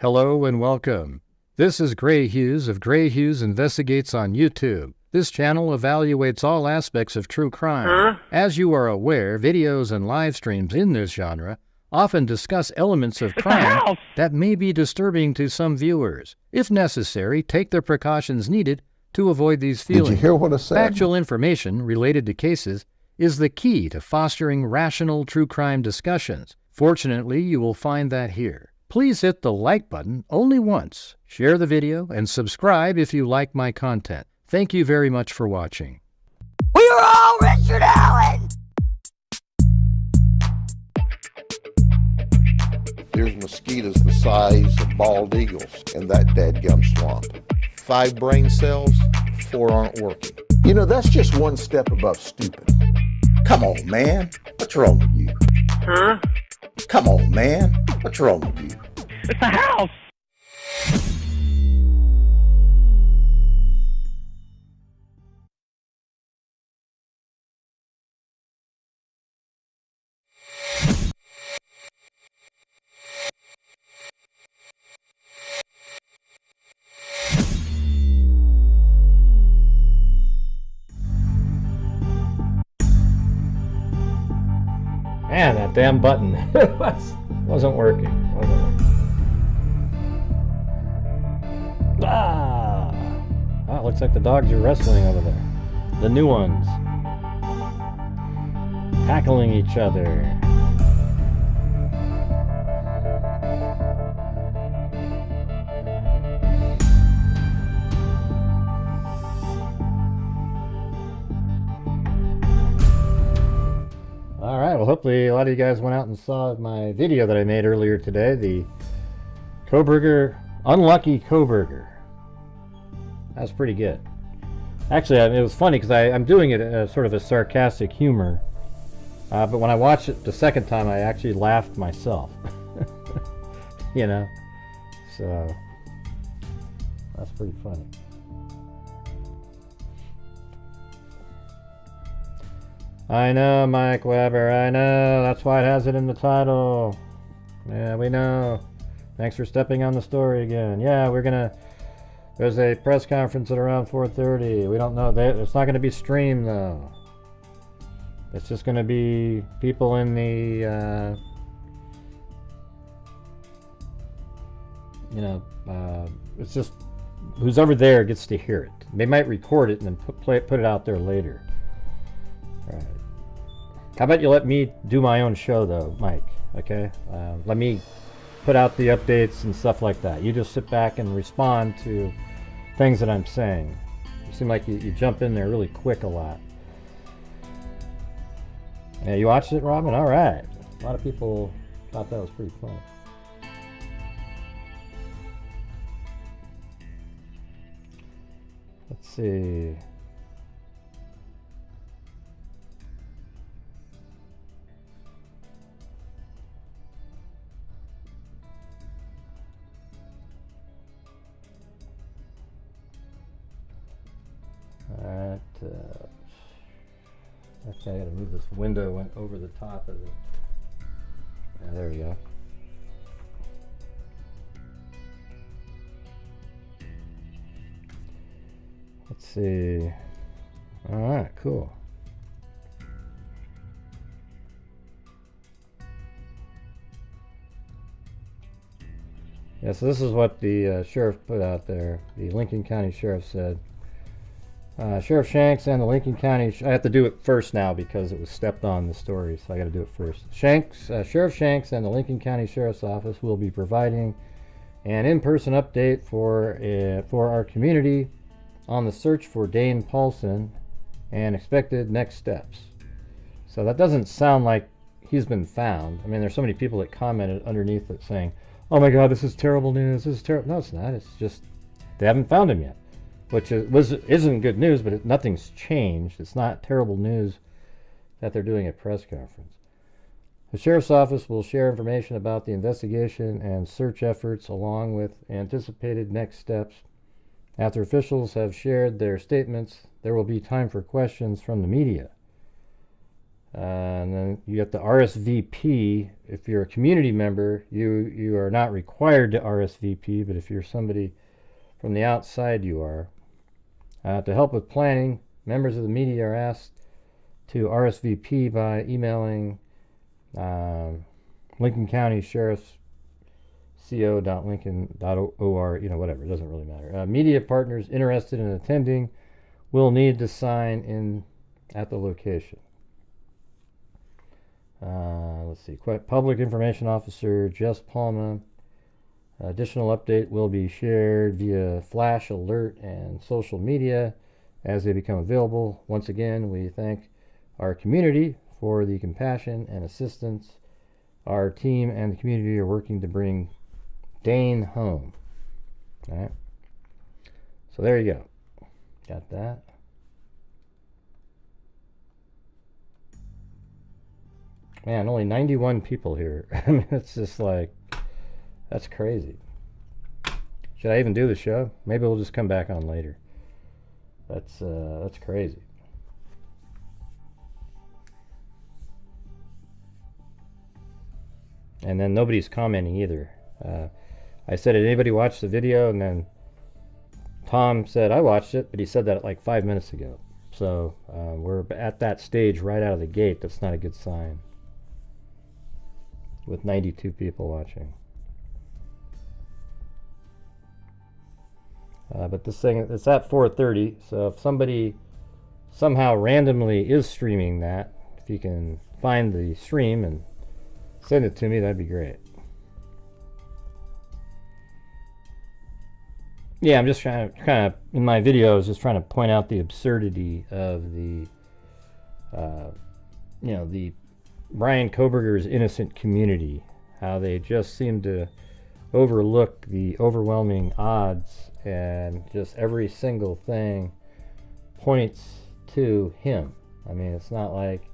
Hello and welcome. This is Grant Hughes of Grant Hughes Investigates on YouTube. This channel evaluates all aspects of true crime. As you are aware, videos and live streams in this genre often discuss elements of crime that may be disturbing to some viewers. If necessary, take the precautions needed to avoid these feelings. Did you hear what I said? Factual information related to cases is the key to fostering rational true crime discussions. Fortunately, you will find that here. Please hit the like button only once, share the video, and subscribe if you like my content. Thank you very much for watching. We are all Richard Allen! There's mosquitoes the size of bald eagles in that dadgum swamp. 5 brain cells, 4 aren't working. You know, that's just one step above stupid. Come on, man. What's wrong with you? Huh? Come on, man. What's wrong with you? It's a house! Man, that damn button wasn't working. Ah, looks like the dogs are wrestling over there. The new ones. Tackling each other. Alright, well hopefully a lot of you guys went out and saw my video that I made earlier today. The Coburger, Unlucky Coburger. That's pretty good. Actually, it was funny because I'm doing it as sort of a sarcastic humor. But when I watched it the second time, I actually laughed myself. You know? So, that's pretty funny. I know, Mike Weber, I know. That's why it has it in the title. Yeah, we know. Thanks for stepping on the story again. Yeah, there's a press conference at around 4:30. We don't know. It's not going to be streamed, though. It's just going to be people in the, it's just who's ever there gets to hear it. They might record it and then put it out there later. All right. How about you let me do my own show, though, Mike? Okay? Let me put out the updates and stuff like that. You just sit back and respond to things that I'm saying. You seem like you jump in there really quick a lot. Yeah, you watched it, Robin? All right. A lot of people thought that was pretty funny. Let's see. Alright, actually I gotta move this window, went over the top of it. Yeah, there we go. Let's see. Alright, cool. Yeah, so this is what the sheriff put out there. The Lincoln County Sheriff said, Sheriff Shanks and the Lincoln County... I have to do it first now because it was stepped on the story, so I got to do it first. Sheriff Shanks and the Lincoln County Sheriff's Office will be providing an in-person update for our community on the search for Dane Paulson and expected next steps. So that doesn't sound like he's been found. I mean, there's so many people that commented underneath it saying, "Oh my God, this is terrible news. This is terrible." No, it's not. It's just they haven't found him yet. Which isn't good news, but nothing's changed. It's not terrible news that they're doing a press conference. The Sheriff's Office will share information about the investigation and search efforts along with anticipated next steps. After officials have shared their statements, there will be time for questions from the media. And then you get the RSVP. If you're a community member, you are not required to RSVP, but if you're somebody from the outside, you are. To help with planning, members of the media are asked to RSVP by emailing Lincoln County Sheriff's co.lincoln.org, whatever, it doesn't really matter. Media partners interested in attending will need to sign in at the location. Let's see, Public Information Officer Jess Palma. Additional update will be shared via flash alert and social media as they become available. Once again, we thank our community for the compassion and assistance. Our team and the community are working to bring Dane home. All right. So there you go. Got that. Man, only 91 people here. I mean, it's just like, that's crazy. Should I even do the show? Maybe we'll just come back on later. That's crazy. And then nobody's commenting either. I said, did anybody watch the video? And then Tom said, I watched it, but he said that like 5 minutes ago. So we're at that stage right out of the gate. That's not a good sign. With 92 people watching. But this thing, it's at 4:30, so if somebody somehow randomly is streaming that, if you can find the stream and send it to me, that'd be great. Yeah, I'm just trying to kind of, in my videos, just trying to point out the absurdity of the, the Brian Coburger's innocent community, how they just seem to overlook the overwhelming odds, and just every single thing points to him. I mean, it's not like,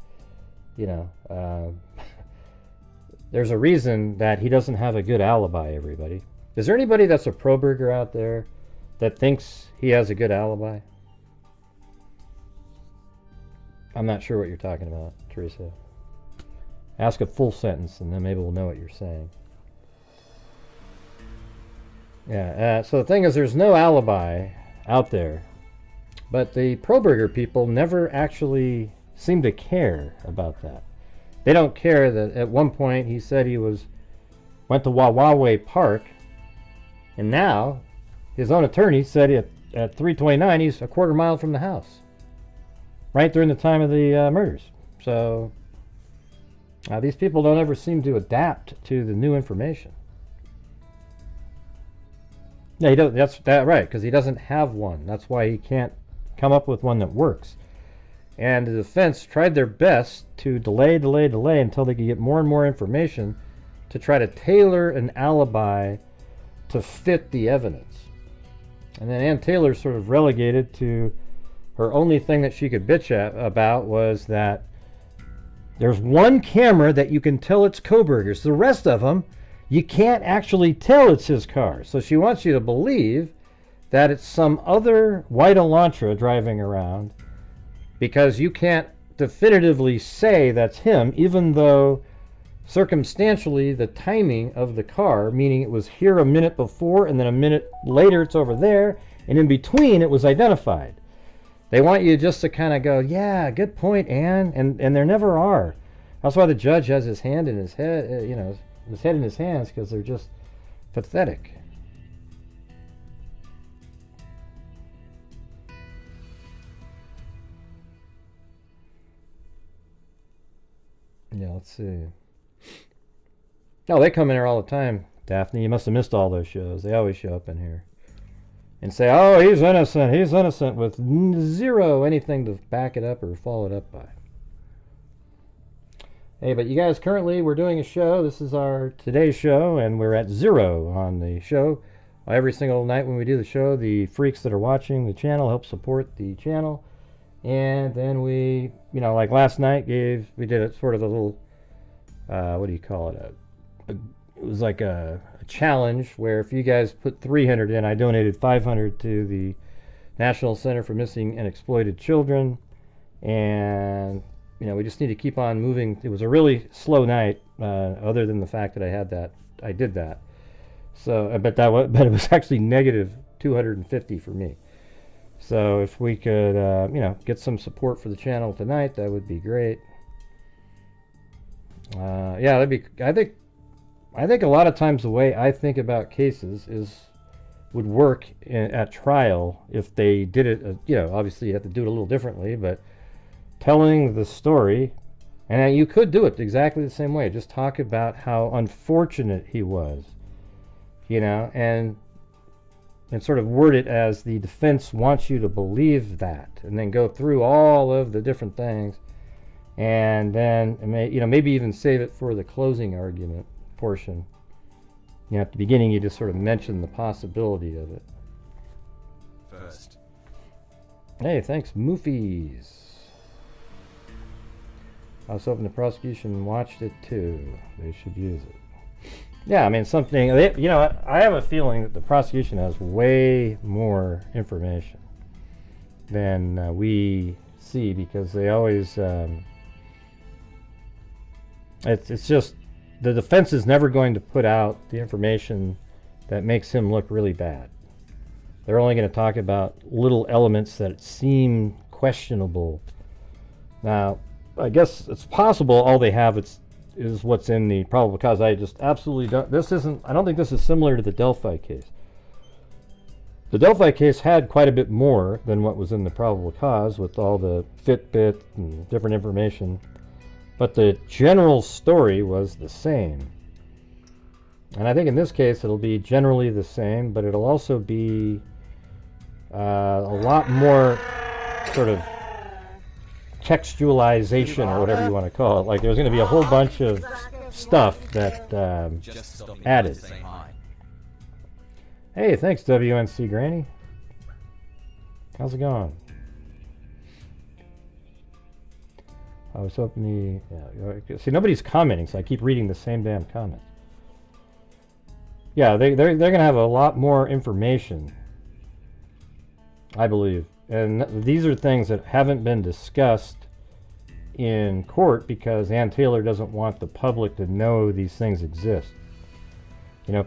there's a reason that he doesn't have a good alibi, everybody. Is there anybody that's a pro-burger out there that thinks he has a good alibi? I'm not sure what you're talking about, Teresa. Ask a full sentence and then maybe we'll know what you're saying. Yeah, so the thing is, there's no alibi out there, but the pro-burger people never actually seem to care about that. They don't care that at one point he said he went to Wawawe Park, and now his own attorney said at 3:29 he's a quarter mile from the house, right during the time of the murders. So these people don't ever seem to adapt to the new information. Yeah, he does. That's that right, because he doesn't have one. That's why he can't come up with one that works. And the defense tried their best to delay until they could get more and more information to try to tailor an alibi to fit the evidence. And then Ann Taylor sort of relegated to her only thing that she could bitch about was that there's one camera that you can tell it's Coburger's. The rest of them, you can't actually tell it's his car. So she wants you to believe that it's some other white Elantra driving around, because you can't definitively say that's him, even though circumstantially the timing of the car, meaning it was here a minute before and then a minute later it's over there, and in between it was identified. They want you just to kind of go, yeah, good point, Ann, and there never are. That's why the judge has his hand in his head, his head in his hands, because they're just pathetic. Yeah, let's see. Oh, they come in here all the time, Daphne. You must have missed all those shows. They always show up in here and say, oh, he's innocent, with zero anything to back it up or follow it up by. Hey, but you guys, currently we're doing a show. This is our today's show, and we're at 0 on the show. Every single night when we do the show, the freaks that are watching the channel help support the channel. And then we, like last night, we did a sort of a little, what do you call it? It was like a challenge where if you guys put 300 in, I donated 500 to the National Center for Missing and Exploited Children. And we just need to keep on moving. It was a really slow night, other than the fact that I did that. So, but it was actually negative 250 for me. So if we could, get some support for the channel tonight, that would be great. Yeah, I think a lot of times the way I think about cases would work at trial if they did it. Obviously you have to do it a little differently, but telling the story, and you could do it exactly the same way. Just talk about how unfortunate he was, and sort of word it as the defense wants you to believe that, and then go through all of the different things, and then maybe even save it for the closing argument portion. At the beginning you just sort of mention the possibility of it. First. Hey, thanks, Moofies. I was hoping the prosecution watched it too. They should use it. Yeah, I mean, something, I have a feeling that the prosecution has way more information than we see, because they always, it's just, the defense is never going to put out the information that makes him look really bad. They're only going to talk about little elements that seem questionable. Now, I guess it's possible all they have is what's in the probable cause. I just absolutely don't. I don't think this is similar to the Delphi case. The Delphi case had quite a bit more than what was in the probable cause, with all the Fitbit and different information. But the general story was the same. And I think in this case it'll be generally the same, but it'll also be a lot more sort of textualization, or whatever you want to call it. Like, there's going to be a whole bunch of stuff that added. Hey, thanks, WNC Granny. How's it going? I was hoping see, nobody's commenting, so I keep reading the same damn comments. Yeah, they're going to have a lot more information, I believe. And these are things that haven't been discussed in court because Ann Taylor doesn't want the public to know these things exist.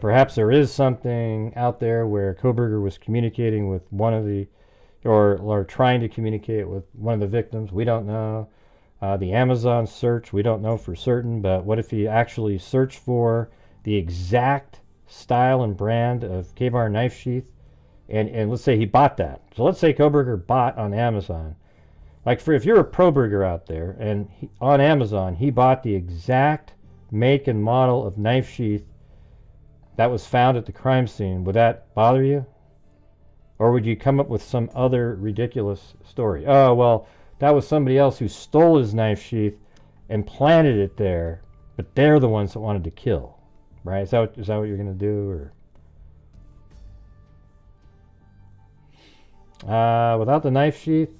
Perhaps there is something out there where Coburger was communicating with one of the, or trying to communicate with one of the victims. We don't know. The Amazon search, we don't know for certain, but what if he actually searched for the exact style and brand of K-bar knife sheath? And let's say he bought that. So let's say Coburger bought on Amazon. Like, if you're a pro-burger out there, and on Amazon he bought the exact make and model of knife sheath that was found at the crime scene, would that bother you? Or would you come up with some other ridiculous story? Oh, well, that was somebody else who stole his knife sheath and planted it there, but they're the ones that wanted to kill, right? Is that what you're going to do? Or without the knife sheath,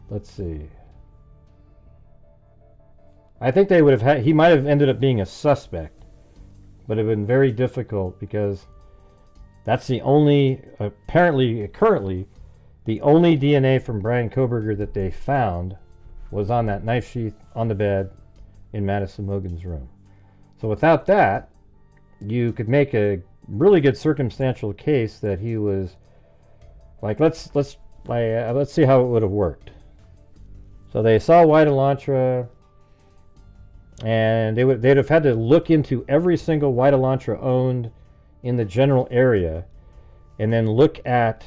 let's see. I think they would have he might have ended up being a suspect, but it would have been very difficult because that's the only, currently, the only DNA from Brian Coburger that they found was on that knife sheath on the bed in Madison Mogan's room. So without that, you could make a really good circumstantial case that he was, like, let's see how it would have worked. So they saw White Elantra, and they'd have had to look into every single White Elantra owned in the general area, and then look at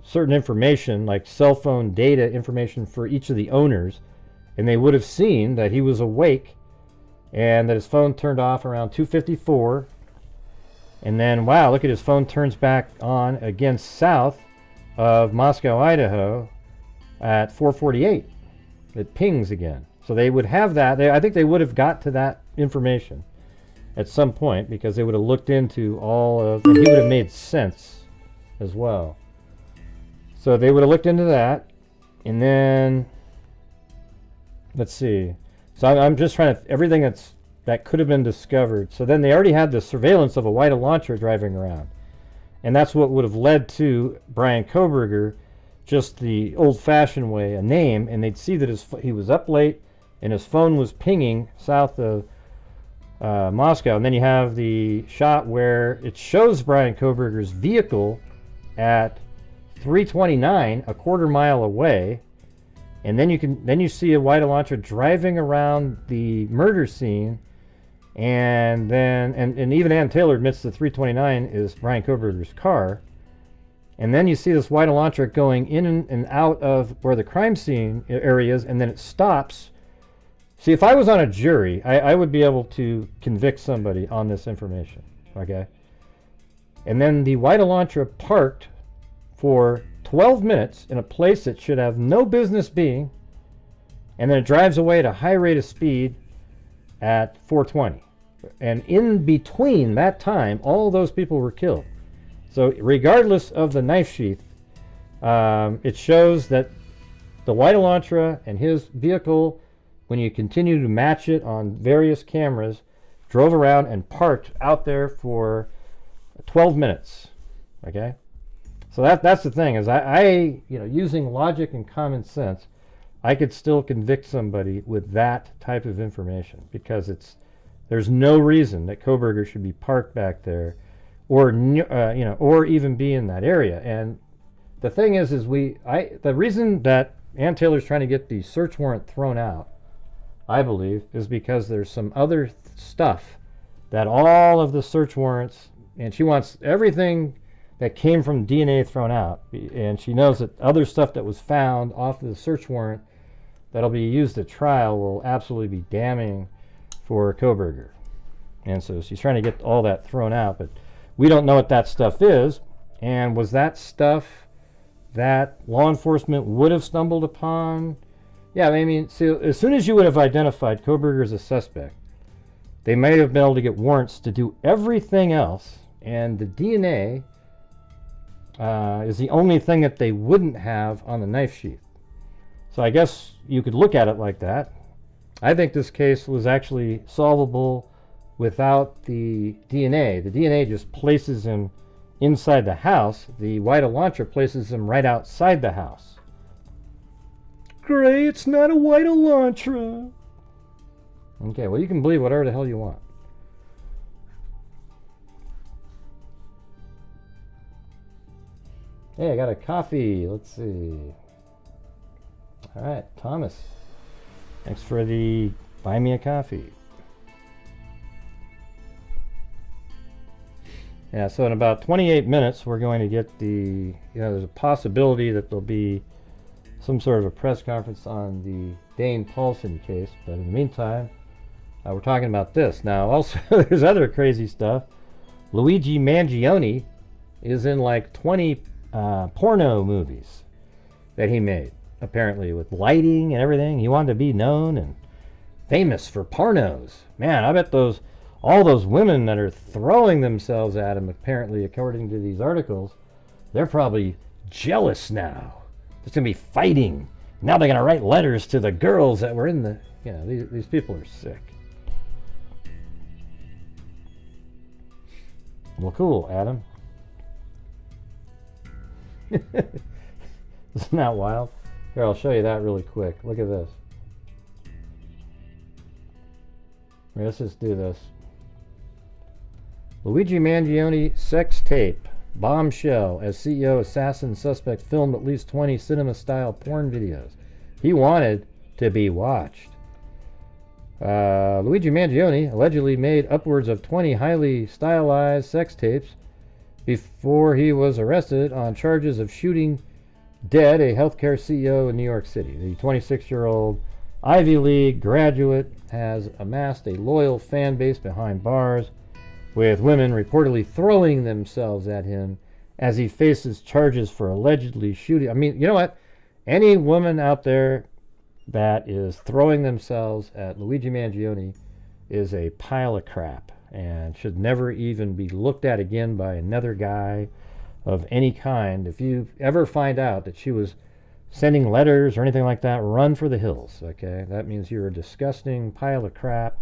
certain information, like cell phone data information for each of the owners, and they would have seen that he was awake and that his phone turned off around 2:54, and then, wow, look at his phone turns back on again south of Moscow, Idaho at 4:48. It pings again. So they would have that. I think they would have got to that information at some point, because they would have looked into all of, and he would have made sense as well. So they would have looked into that, and then, let's see. So I'm just trying to, everything that could have been discovered. So then they already had the surveillance of a White Elantra driving around. And that's what would have led to Brian Coburger just the old-fashioned way, a name, and they'd see that he was up late and his phone was pinging south of Moscow. And then you have the shot where it shows Brian Coburger's vehicle at 3:29, a quarter mile away, and then you see a White Elantra driving around the murder scene, and then and even Ann Taylor admits that 3:29 is Brian Coburger's car. And then you see this White Elantra going in and out of where the crime scene area is, and then it stops. See, if I was on a jury, I would be able to convict somebody on this information, okay? And then the White Elantra parked for 12 minutes in a place that should have no business being, and then it drives away at a high rate of speed at 4:20. And in between that time, all those people were killed. So regardless of the knife sheath, it shows that the White Elantra and his vehicle, when you continue to match it on various cameras, drove around and parked out there for 12 minutes. Okay? So that's the thing, is I using logic and common sense, I could still convict somebody with that type of information, because there's no reason that Coburger should be parked back there, or or even be in that area. And the thing is the reason that Ann Taylor's trying to get the search warrant thrown out, I believe, is because there's some other stuff that all of the search warrants, and she wants everything that came from DNA thrown out, and she knows that other stuff that was found off of the search warrant that'll be used at trial will absolutely be damning for Coburger. And so she's trying to get all that thrown out, but we don't know what that stuff is. And was that stuff that law enforcement would have stumbled upon? Yeah, I mean, see, as soon as you would have identified Coburger as a suspect, they may have been able to get warrants to do everything else, and the DNA is the only thing that they wouldn't have on the knife sheath. So I guess you could look at it like that. I think this case was actually solvable without the DNA. The DNA just places him inside the house. The White Elantra places him right outside the house. Gray, it's not a White Elantra. Okay, well, you can believe whatever the hell you want. Hey, I got a coffee. Let's see. All right, Thomas. Thanks for the buy me a coffee. Yeah, so in about 28 minutes, we're going to get there's a possibility that there'll be some sort of a press conference on the Dane Paulson case. But in the meantime, we're talking about this. Now, also, there's other crazy stuff. Luigi Mangione is in like 20 porno movies that he made, apparently, with lighting and everything. He wanted to be known and famous for pornos. Man, I bet all those women that are throwing themselves at him, apparently, according to these articles, they're probably jealous now. There's going to be fighting. Now they're going to write letters to the girls that were in the... these people are sick. Well, cool, Adam. Isn't that wild? Here, I'll show you that really quick. Look at this. Here, let's just do this. Luigi Mangione sex tape. Bombshell as CEO assassin suspect filmed at least 20 cinema-style porn videos. He wanted to be watched. Luigi Mangione allegedly made upwards of 20 highly stylized sex tapes before he was arrested on charges of shooting dead a healthcare CEO in New York City. The 26-year-old Ivy League graduate has amassed a loyal fan base behind bars, with women reportedly throwing themselves at him as he faces charges for allegedly shooting. I mean, you know what? Any woman out there that is throwing themselves at Luigi Mangione is a pile of crap and should never even be looked at again by another guy of any kind. If you ever find out that she was sending letters or anything like that, run for the hills, okay? That means you're a disgusting pile of crap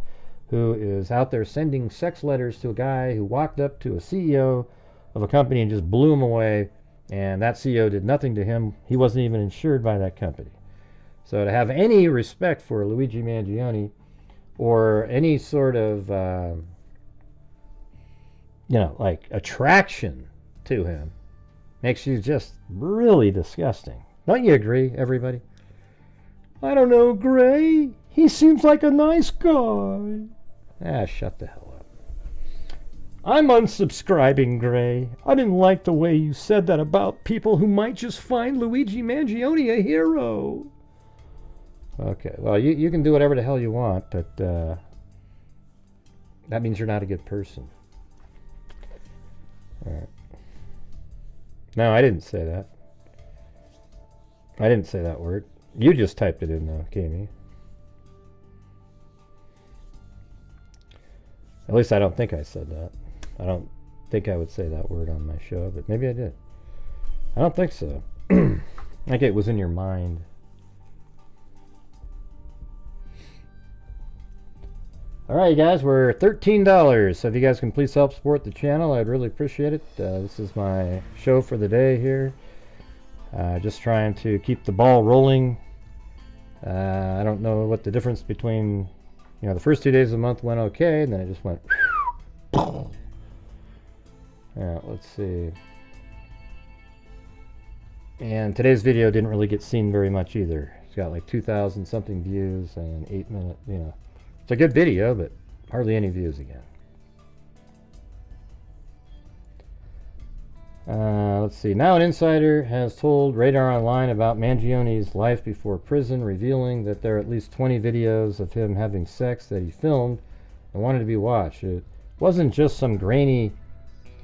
who is out there sending sex letters to a guy who walked up to a CEO of a company and just blew him away And that CEO did nothing to him. He wasn't even insured by that company. So to have any respect for Luigi Mangione or any sort of, like attraction to him makes you just really disgusting. Don't you agree, everybody? I don't know, Gray. He seems like a nice guy. Ah, shut the hell up. I'm unsubscribing, Gray. I didn't like the way you said that about people who might just find Luigi Mangione a hero. Okay, well, you can do whatever the hell you want, but that means you're not a good person. All right. No, I didn't say that. I didn't say that word. You just typed it in, though, Kami. At least I don't think I said that. I don't think I would say that word on my show, but maybe I did. I don't think so. I think it was in your mind. Alright, guys, we're $13. So if you guys can please help support the channel, I'd really appreciate it. This is my show for the day here. Just trying to keep the ball rolling. I don't know what the difference between, the first 2 days of the month went okay, and then it just went. Yeah, let's see. And today's video didn't really get seen very much either. It's got like 2,000 something views and 8 minutes, It's a good video, but hardly any views again. Let's see. Now an insider has told Radar Online about Mangione's life before prison, revealing that there are at least 20 videos of him having sex that he filmed and wanted to be watched. It wasn't just some grainy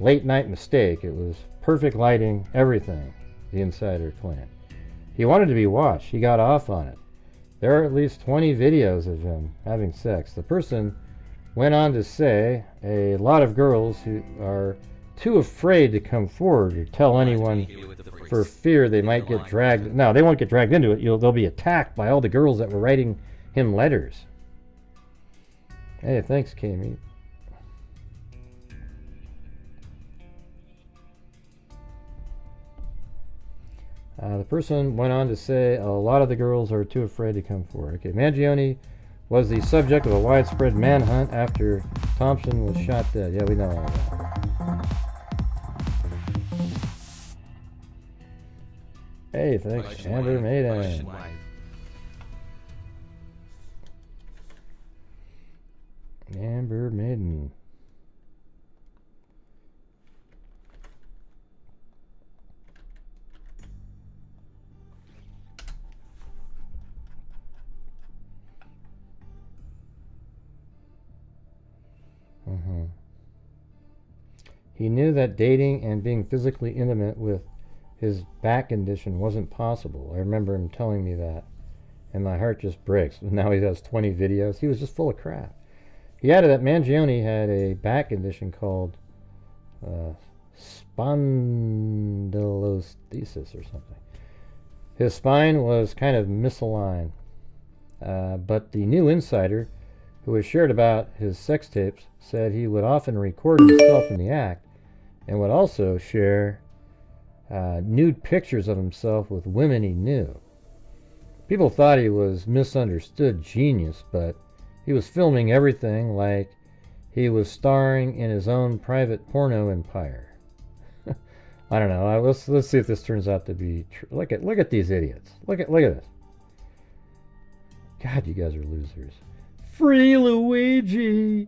late night mistake. It was perfect lighting, everything, the insider claimed. He wanted to be watched. He got off on it. There are at least 20 videos of him having sex. The person went on to say a lot of girls who are too afraid to come forward or tell anyone for fear they might get dragged. No, they won't get dragged into it. They'll be attacked by all the girls that were writing him letters. Hey, thanks, Kami. The person went on to say a lot of the girls are too afraid to come forward. Okay, Mangione was the subject of a widespread manhunt after Thompson was shot dead. Yeah, we know all that. Hey, thanks, Amber Maiden. Amber Maiden. He knew that dating and being physically intimate with his back condition wasn't possible. I remember him telling me that, and my heart just breaks. Now he has 20 videos. He was just full of crap. He added that Mangione had a back condition called spondylolisthesis or something. His spine was kind of misaligned. But the new insider, who has shared about his sex tapes, said he would often record himself in the act and would also share nude pictures of himself with women he knew. People thought he was misunderstood genius, but he was filming everything like he was starring in his own private porno empire. I don't know. Let's see if this turns out to be true. Look at these idiots. Look at this. God, you guys are losers. Free Luigi.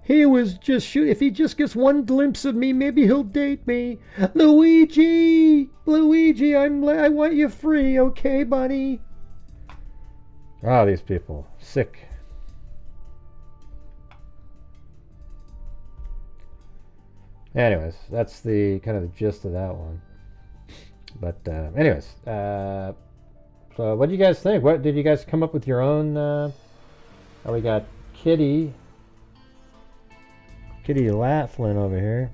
He was just shooting. If he just gets one glimpse of me, maybe he'll date me. Luigi, I want you free, okay, buddy? Ah, these people, sick. Anyways, that's the kind of the gist of that one. But anyways, so what do you guys think? What did you guys come up with your own? We got Kitty Laughlin over here.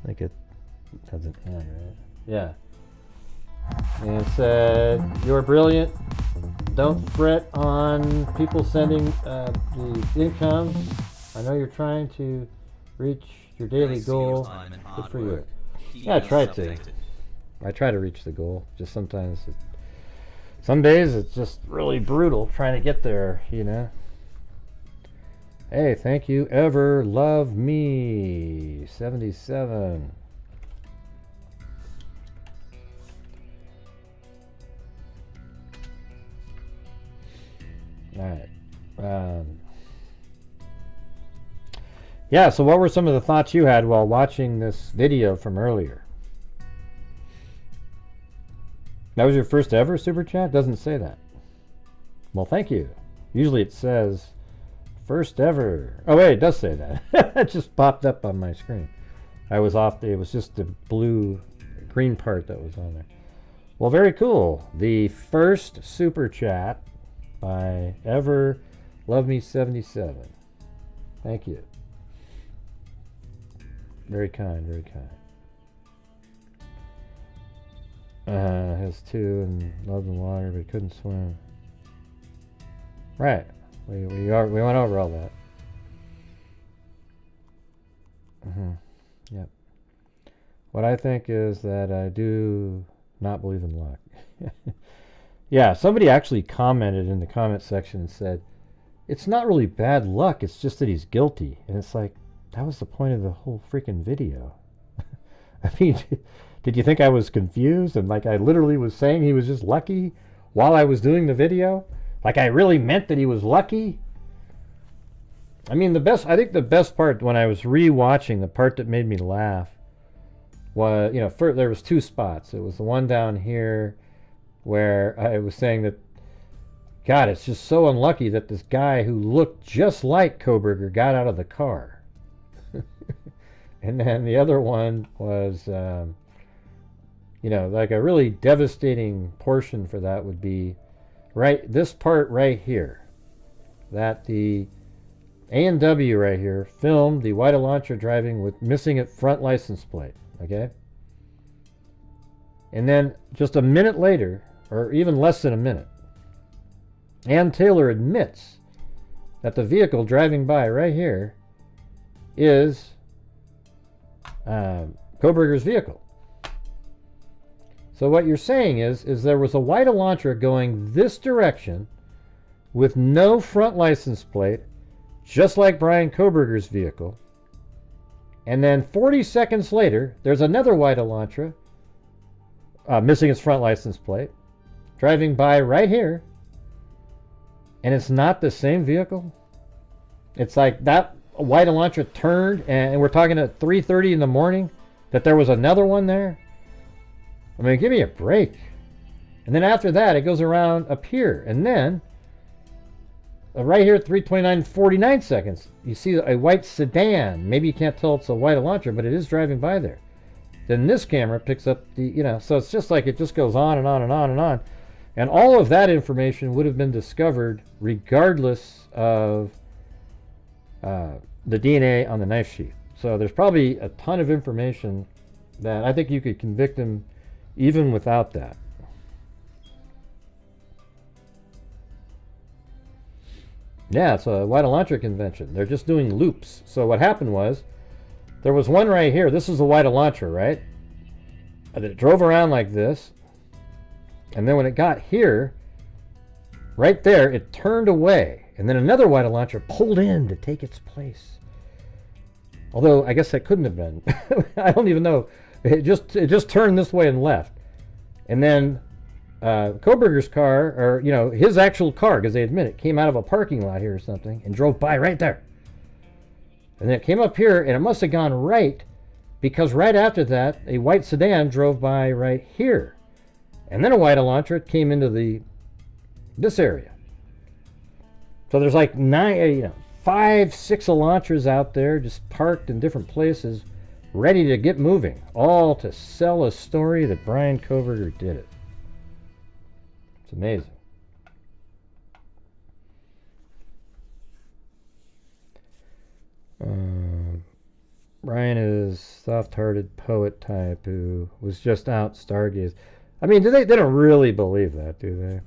I think it has an N, right? Yeah. And it said, "You're brilliant. Don't fret on people sending the income. I know you're trying to reach your daily goal. Good for you. Yeah, I try to. I try to reach the goal. Just sometimes, some days it's just really brutal trying to get there, you know. Hey, thank you, Ever Love Me 77. All right. Yeah, so what were some of the thoughts you had while watching this video from earlier? That was your first ever super chat? Doesn't say that. Well, thank you. Usually it says first ever. Oh wait, it does say that. It just popped up on my screen. I was off. It was just the green part that was on there. Well, very cool. The first super chat by Ever Love Me 77. Thank you. Very kind, very kind. Has two and loved the water, but couldn't swim. Right. We went over all that. Yep. What I think is that I do not believe in luck. Yeah, somebody actually commented in the comment section and said, it's not really bad luck, it's just that he's guilty. And it's like, that was the point of the whole freaking video. I mean, did you think I was confused? And like I literally was saying he was just lucky while I was doing the video? Like I really meant that he was lucky? I mean, I think the best part when I was re-watching, the part that made me laugh was, you know, there was two spots. It was the one down here where I was saying that, God, it's just so unlucky that this guy who looked just like Coburger got out of the car. And then the other one was, you know, like a really devastating portion for that would be this part right here. That the A&W right here filmed the White Elantra driving with missing its front license plate, okay? And then just a minute later, or even less than a minute, Ann Taylor admits that the vehicle driving by right here is Coburger's vehicle. So what you're saying is there was a White Elantra going this direction with no front license plate, just like Brian Coburger's vehicle. And then 40 seconds later, there's another White Elantra missing its front license plate, driving by right here, and it's not the same vehicle. It's like that White Elantra turned, and we're talking at 3:30 in the morning, that there was another one there. I mean, give me a break. And then after that, it goes around up here, and then right here at 3:29:49 seconds, you see a white sedan. Maybe you can't tell it's a White Elantra, but it is driving by there. Then this camera picks up the, you know, so it's just like it just goes on and on and on and on. And all of that information would have been discovered regardless of the DNA on the knife sheath. So there's probably a ton of information that I think you could convict him even without that. Yeah, it's a White Elantra convention. They're just doing loops. So what happened was, there was one right here. This is the White Elantra, right? And it drove around like this. And then when it got here, right there, it turned away. And then another White Elantra pulled in to take its place. Although, I guess that couldn't have been. I don't even know. It just turned this way and left. And then Coburger's car, or, you know, his actual car, because they admit it, came out of a parking lot here or something and drove by right there. And then it came up here, and it must have gone right, because right after that, a white sedan drove by right here. And then a White Elantra came into this area. So there's like 5, 6 Elantras out there just parked in different places, ready to get moving, all to sell a story that Brian Coburger did it. It's amazing. Brian is soft-hearted poet type who was just out stargaze. I mean, they don't really believe that, do they?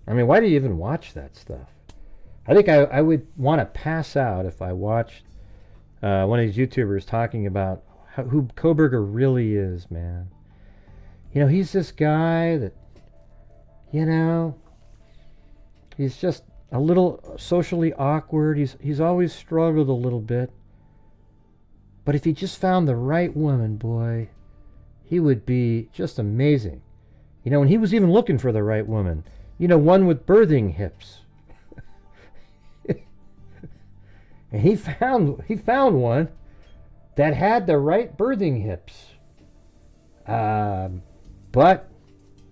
I mean, why do you even watch that stuff? I think I would want to pass out if I watched one of these YouTubers talking about who Coburger really is, man. You know, he's this guy that, you know, he's just a little socially awkward. He's always struggled a little bit. But if he just found the right woman, boy, he would be just amazing. You know, and he was even looking for the right woman. You know, one with birthing hips. And he found one that had the right birthing hips. But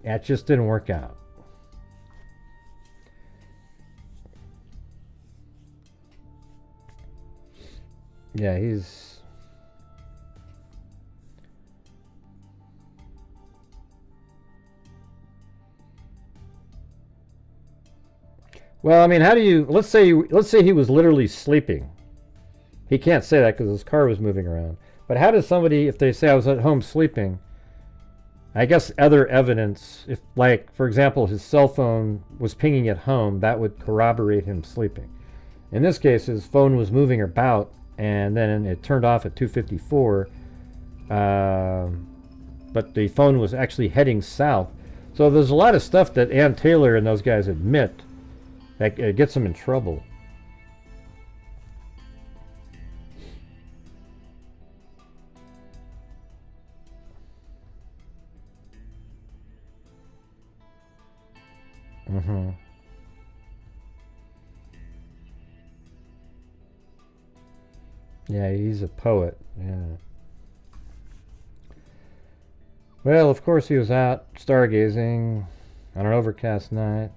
that just didn't work out. Yeah, he's... Well, I mean, how do you... Let's say he was literally sleeping. He can't say that because his car was moving around. But how does somebody, if they say I was at home sleeping, I guess other evidence, if, like, for example, his cell phone was pinging at home, that would corroborate him sleeping. In this case, his phone was moving about, and then it turned off at 2:54, but the phone was actually heading south. So there's a lot of stuff that Ann Taylor and those guys admit that gets them in trouble. Mm-hmm. Yeah, he's a poet. Yeah. Well, of course he was out stargazing on an overcast night.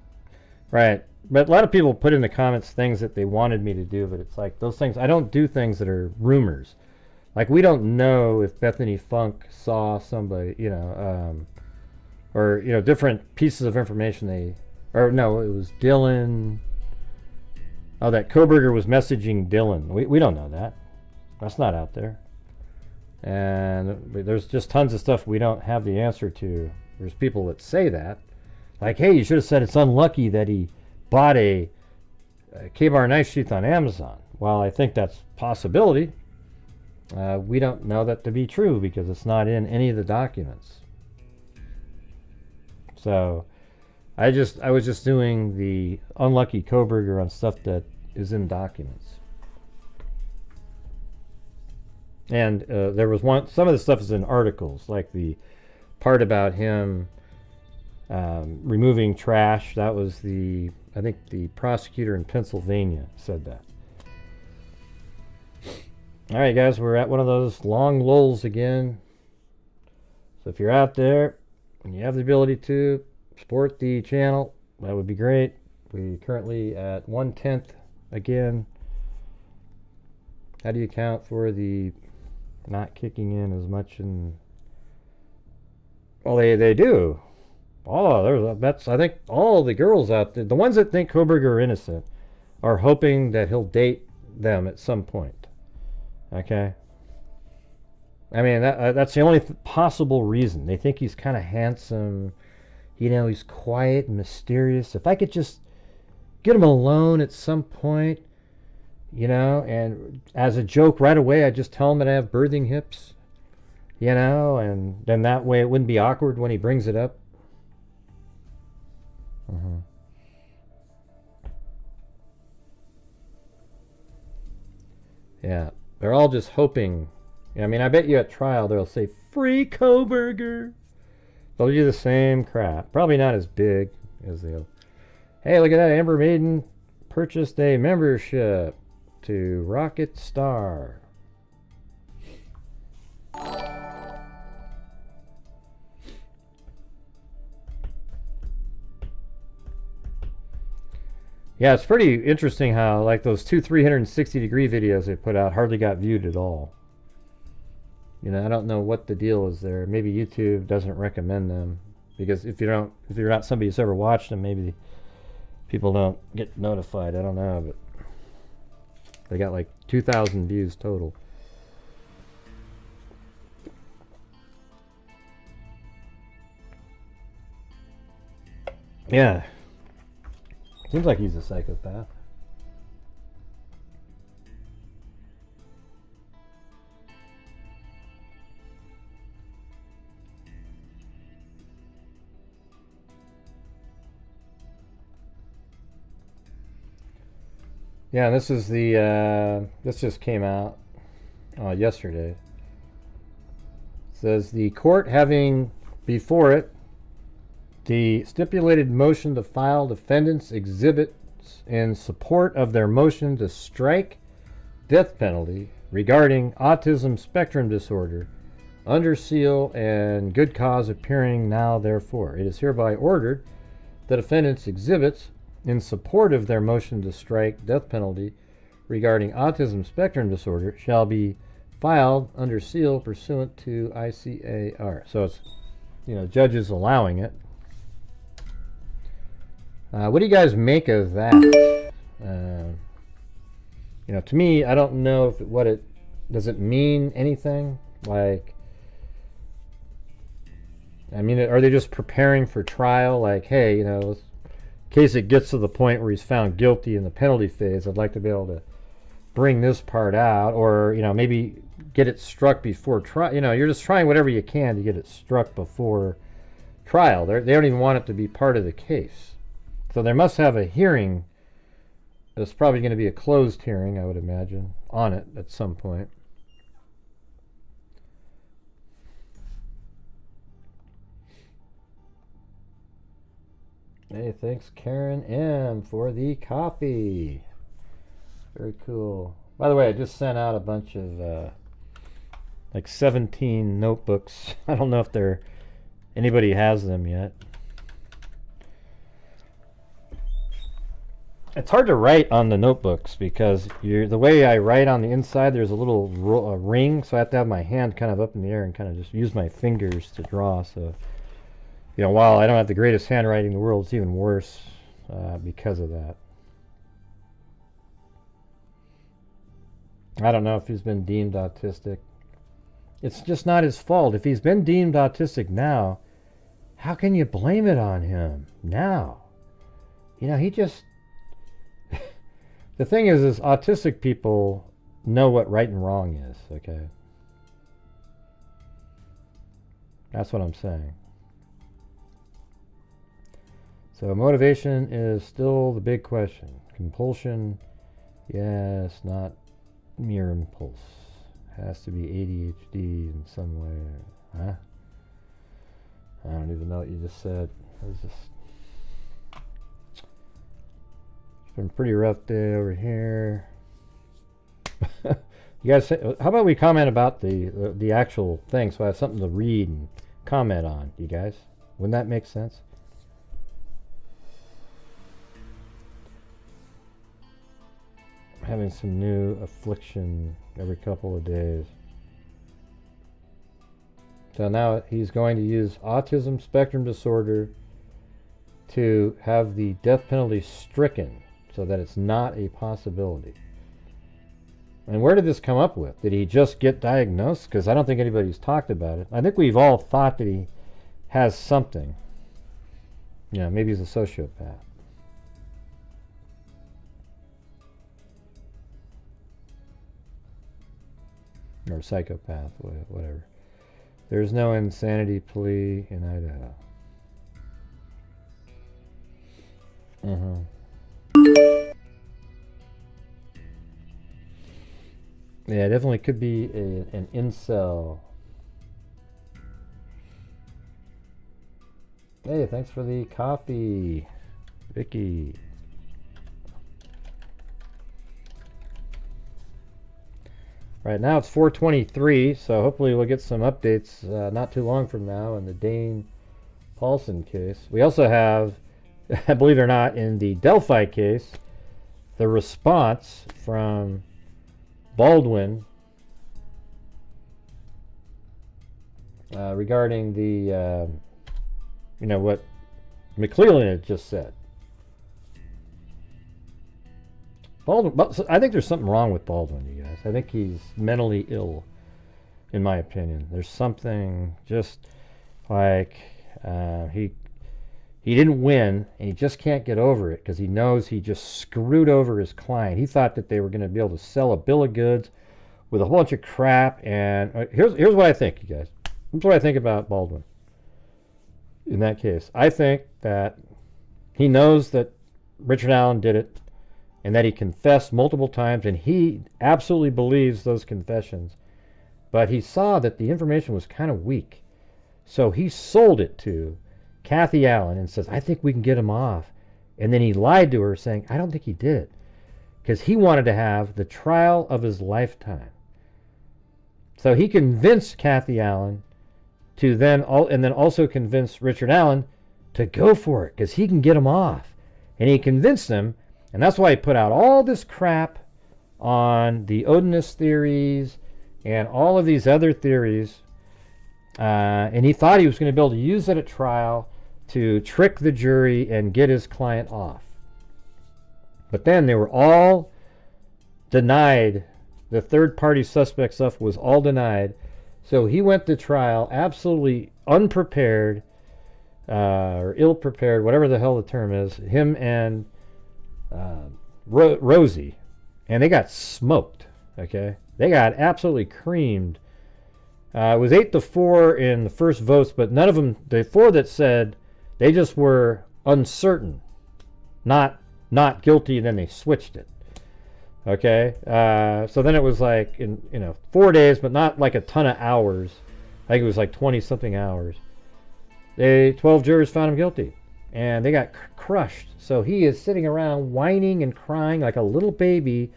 Right. But a lot of people put in the comments things that they wanted me to do, but it's like those things, I don't do things that are rumors. Like, we don't know if Bethany Funk saw somebody, you know, or, you know, different pieces of information or no, it was Dylan. Oh, that Coburger was messaging Dylan. We don't know that. That's not out there. And there's just tons of stuff we don't have the answer to. There's people that say that. Like, hey, you should have said it's unlucky that he bought a K-bar knife sheath on Amazon. Well, I think that's a possibility. We don't know that to be true because it's not in any of the documents. So I was just doing the unlucky Coburger on stuff that is in documents. And there was some of the stuff is in articles, like the part about him removing trash. That was I think the prosecutor in Pennsylvania said that. All right, guys, we're at one of those long lulls again. So if you're out there and you have the ability to support the channel, that would be great. We're currently at 1/10 again. How do you account for the not kicking in as much? Well, they do. That's I think all the girls out there, the ones that think Coburger are innocent, are hoping that he'll date them at some point. Okay. I mean, that's the only possible reason. They think he's kind of handsome. You know, he's quiet and mysterious. If I could just get him alone at some point, you know, and as a joke right away, I just tell him that I have birthing hips, you know, and then that way it wouldn't be awkward when he brings it up. Mm-hmm. Yeah, they're all just hoping. I mean, I bet you at trial they'll say, free Coburger. They'll do the same crap. Probably not as big as they'll. Hey, look at that. Amber Maiden purchased a membership to Rocket Star. Yeah, it's pretty interesting how, like, those two 360-degree videos they put out hardly got viewed at all. You know, I don't know what the deal is there. Maybe YouTube doesn't recommend them because if you're not somebody who's ever watched them, maybe people don't get notified. I don't know, but they got like 2,000 views total. Yeah. Seems like he's a psychopath. Yeah, this is the, this just came out yesterday. It says the court having before it the stipulated motion to file defendants' exhibits in support of their motion to strike death penalty regarding autism spectrum disorder under seal and good cause appearing now therefore. It is hereby ordered the defendants' exhibits in support of their motion to strike death penalty regarding autism spectrum disorder shall be filed under seal pursuant to ICAR. So it's, you know, judges allowing it. What do you guys make of that? You know, to me, I don't know if does it mean anything? Like, I mean, are they just preparing for trial? Like, hey, you know, in case it gets to the point where he's found guilty in the penalty phase, I'd like to be able to bring this part out, or, you know, maybe get it struck before trial. You know, you're just trying whatever you can to get it struck before trial. They don't even want it to be part of the case. So they must have a hearing. It's probably going to be a closed hearing, I would imagine, on it at some point. Hey, thanks Karen M for the coffee. Very cool. By the way, I just sent out a bunch of like 17 notebooks. I don't know if anybody has them yet. It's hard to write on the notebooks because the way I write on the inside, there's a little ring, so I have to have my hand kind of up in the air and kind of just use my fingers to draw. So, you know, while I don't have the greatest handwriting in the world, it's even worse because of that. I don't know if he's been deemed autistic. It's just not his fault. If he's been deemed autistic now, how can you blame it on him now? You know, he just... The thing is autistic people know what right and wrong is, okay? That's what I'm saying. So motivation is still the big question. Compulsion, yes, not mere impulse. Has to be ADHD in some way. Huh? I don't even know what you just said. It was just... Been a pretty rough day over here. You guys, how about we comment about the actual thing so I have something to read and comment on, you guys? Wouldn't that make sense? I'm having some new affliction every couple of days. So now he's going to use autism spectrum disorder to have the death penalty stricken, so that it's not a possibility. And where did this come up with? Did he just get diagnosed? Because I don't think anybody's talked about it. I think we've all thought that he has something. You know, maybe he's a sociopath. Or a psychopath, whatever. There's no insanity plea in Idaho. Yeah, it definitely could be an incel. Hey, thanks for the coffee, Vicky. Right now it's 4:23, so hopefully we'll get some updates not too long from now in the Dane Paulson case. We also have, believe it or not, in the Delphi case, the response from Baldwin regarding the, you know, what Macleod had just said. Baldwin, I think there's something wrong with Baldwin, you guys. I think he's mentally ill, in my opinion. There's something just like he didn't win, and he just can't get over it because he knows he just screwed over his client. He thought that they were going to be able to sell a bill of goods with a whole bunch of crap. And here's what I think, you guys. Here's what I think about Baldwin in that case. I think that he knows that Richard Allen did it, and that he confessed multiple times, and he absolutely believes those confessions. But he saw that the information was kind of weak. So he sold it to Kathy Allen and says, I think we can get him off. And then he lied to her saying, I don't think he did it. Because he wanted to have the trial of his lifetime. So he convinced Kathy Allen to then, and then also convinced Richard Allen to go for it, because he can get him off. And he convinced them, and that's why he put out all this crap on the Odinist theories and all of these other theories. And he thought he was going to be able to use it at trial to trick the jury and get his client off. But then they were all denied. The third-party suspect stuff was all denied. So he went to trial absolutely unprepared, or ill-prepared, whatever the hell the term is, him and Rosie. And they got smoked, okay? They got absolutely creamed. It was 8-4 in the first votes, but none of them, the four that said, they just were uncertain, not guilty, and then they switched it. Okay, so then it was like in 4 days, but not like a ton of hours. I think it was like 20-something hours. 12 jurors found him guilty, and they got crushed. So he is sitting around whining and crying like a little baby,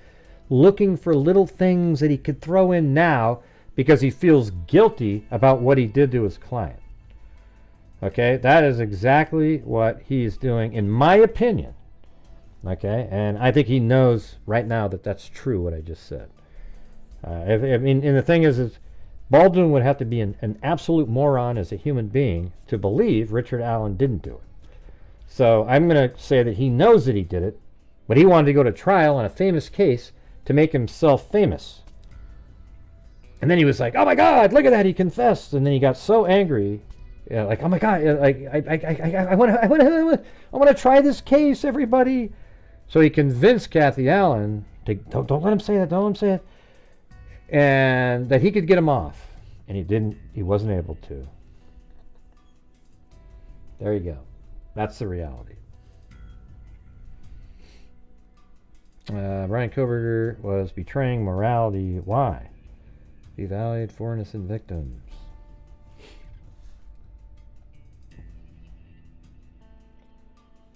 looking for little things that he could throw in now because he feels guilty about what he did to his client. Okay, that is exactly what he's doing, in my opinion. Okay, and I think he knows right now that that's true, what I just said. And the thing is Baldwin would have to be an absolute moron as a human being to believe Richard Allen didn't do it. So I'm going to say that he knows that he did it, but he wanted to go to trial on a famous case to make himself famous. And then he was like, oh my God, look at that, he confessed. And then he got so angry, like, oh my God, I want to try this case, everybody. So he convinced Kathy Allen to don't let him say that, don't let him say it, and that he could get him off, and he didn't. He wasn't able to. There you go. That's the reality. Brian Coburger was betraying morality. Why? He valued for innocent victims.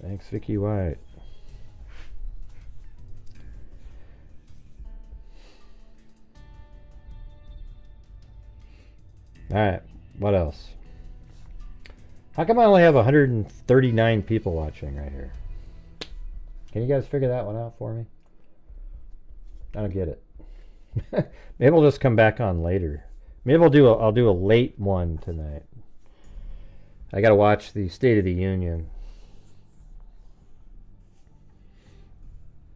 Thanks, Vicky White. Alright, what else? How come I only have 139 people watching right here? Can you guys figure that one out for me? I don't get it. Maybe we'll just come back on later. Maybe I'll do a late one tonight. I gotta watch the State of the Union.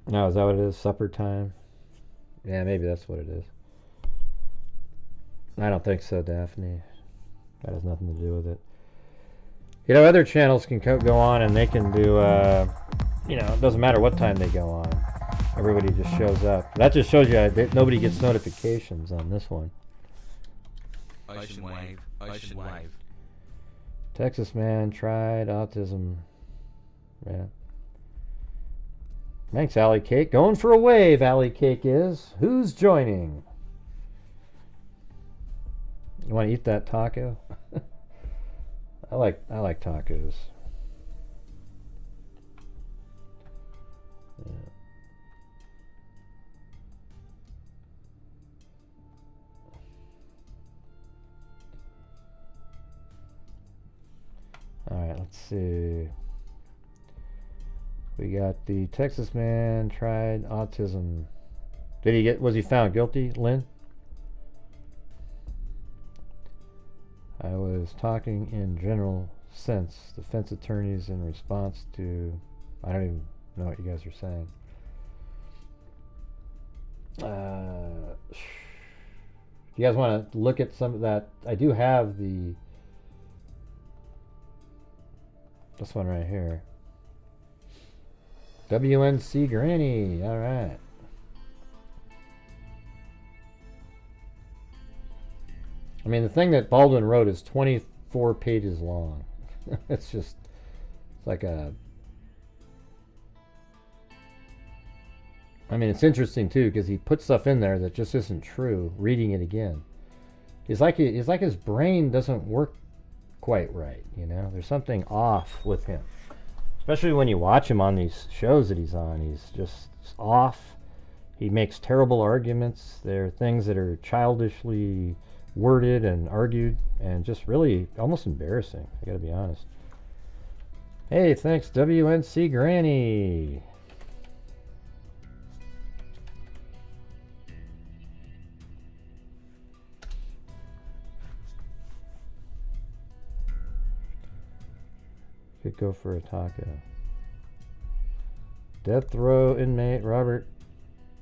No, is that what it is? Supper time? Yeah, maybe that's what it is. I don't think so, Daphne. That has nothing to do with it. Other channels can go on and they can do, it doesn't matter what time they go on. Everybody just shows up. That just shows you that nobody gets notifications on this one. Ocean wave, ocean wave. Texas man tried autism. Yeah. Thanks, Alley Cake. Going for a wave, Alley Cake is. Who's joining? You want to eat that taco? I like tacos. Yeah. All right, let's see. We got the Texas man tried autism. Was he found guilty, Lynn? I was talking in general sense. Defense attorneys in response to, I don't even know what you guys are saying. Do you guys want to look at some of that? I do have this one right here. WNC Granny. All right. I mean, the thing that Baldwin wrote is 24 pages long. It's like a I mean, it's interesting too because he puts stuff in there that just isn't true. Reading it again, it's like his brain doesn't work quite right. You know, there's something off with him. Especially when you watch him on these shows that he's on, he's just off. He makes terrible arguments. There are things that are childishly worded and argued, and just really almost embarrassing. I gotta be honest. Hey, thanks, WNC Granny. Could go for a taco. Death row inmate Robert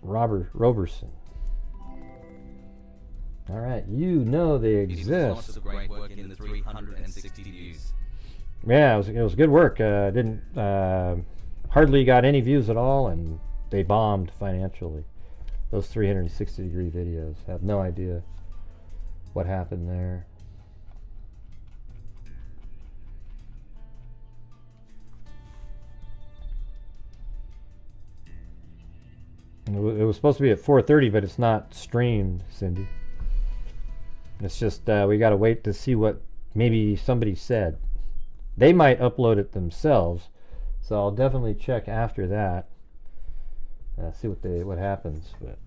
Roberson. All right, you know they exist. Great work in the 360 views. Yeah, it was good work. Didn't hardly got any views at all, and they bombed financially. Those 360-degree videos. Have no idea what happened there. It was supposed to be at 4:30, but it's not streamed, Cindy. It's just we got to wait to see what maybe somebody said. They might upload it themselves, so I'll definitely check after that. See what happens. But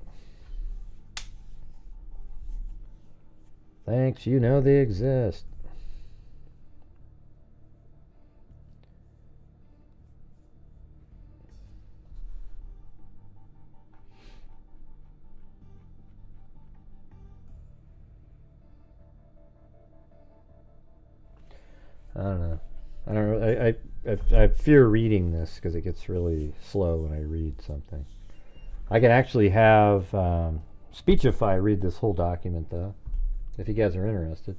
thanks, you know they exist. I don't know. I fear reading this because it gets really slow when I read something. I can actually have Speechify read this whole document though, if you guys are interested.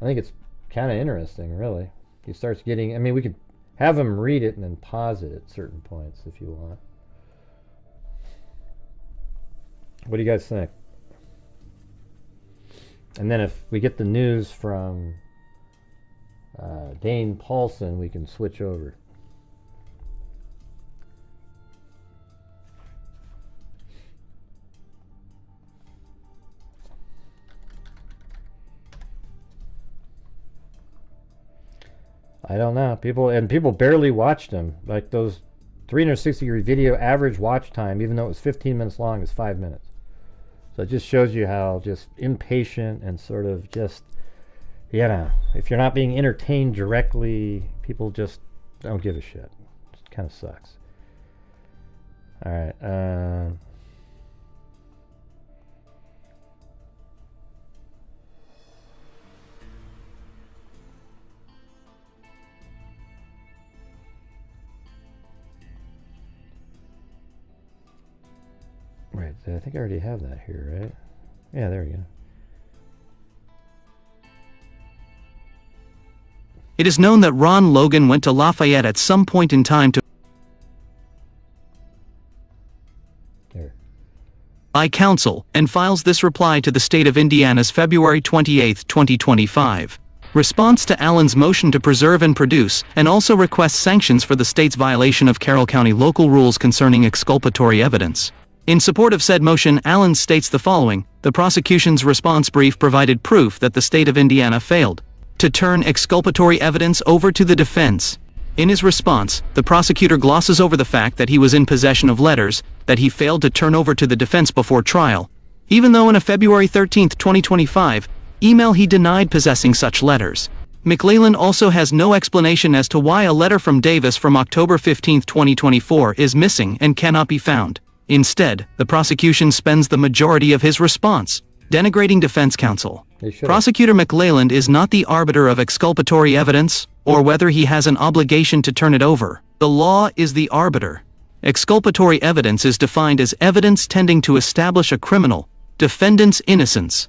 I think it's kind of interesting, really. He starts getting. I mean, we could have him read it and then pause it at certain points if you want. What do you guys think? And then if we get the news from Dane Paulson, we can switch over. I don't know. People barely watched him. Like those 360-degree video average watch time, even though it was 15 minutes long, is 5 minutes. So it just shows you how just impatient and sort of just, you know, if you're not being entertained directly, people just don't give a shit. It kind of sucks. All right. Right, I think I already have that here, right? Yeah, there we go. It is known that Ron Logan went to Lafayette at some point in time to buy counsel, and files this reply to the state of Indiana's February 28, 2025. Response to Allen's motion to preserve and produce, and also requests sanctions for the state's violation of Carroll County local rules concerning exculpatory evidence. In support of said motion, Allen states the following: the prosecution's response brief provided proof that the state of Indiana failed to turn exculpatory evidence over to the defense. In his response, the prosecutor glosses over the fact that he was in possession of letters that he failed to turn over to the defense before trial, even though in a February 13, 2025, email he denied possessing such letters. McLeland also has no explanation as to why a letter from Davis from October 15, 2024 is missing and cannot be found. Instead, the prosecution spends the majority of his response denigrating defense counsel. Prosecutor McLeland is not the arbiter of exculpatory evidence, or whether he has an obligation to turn it over. The law is the arbiter. Exculpatory evidence is defined as evidence tending to establish a criminal defendant's innocence.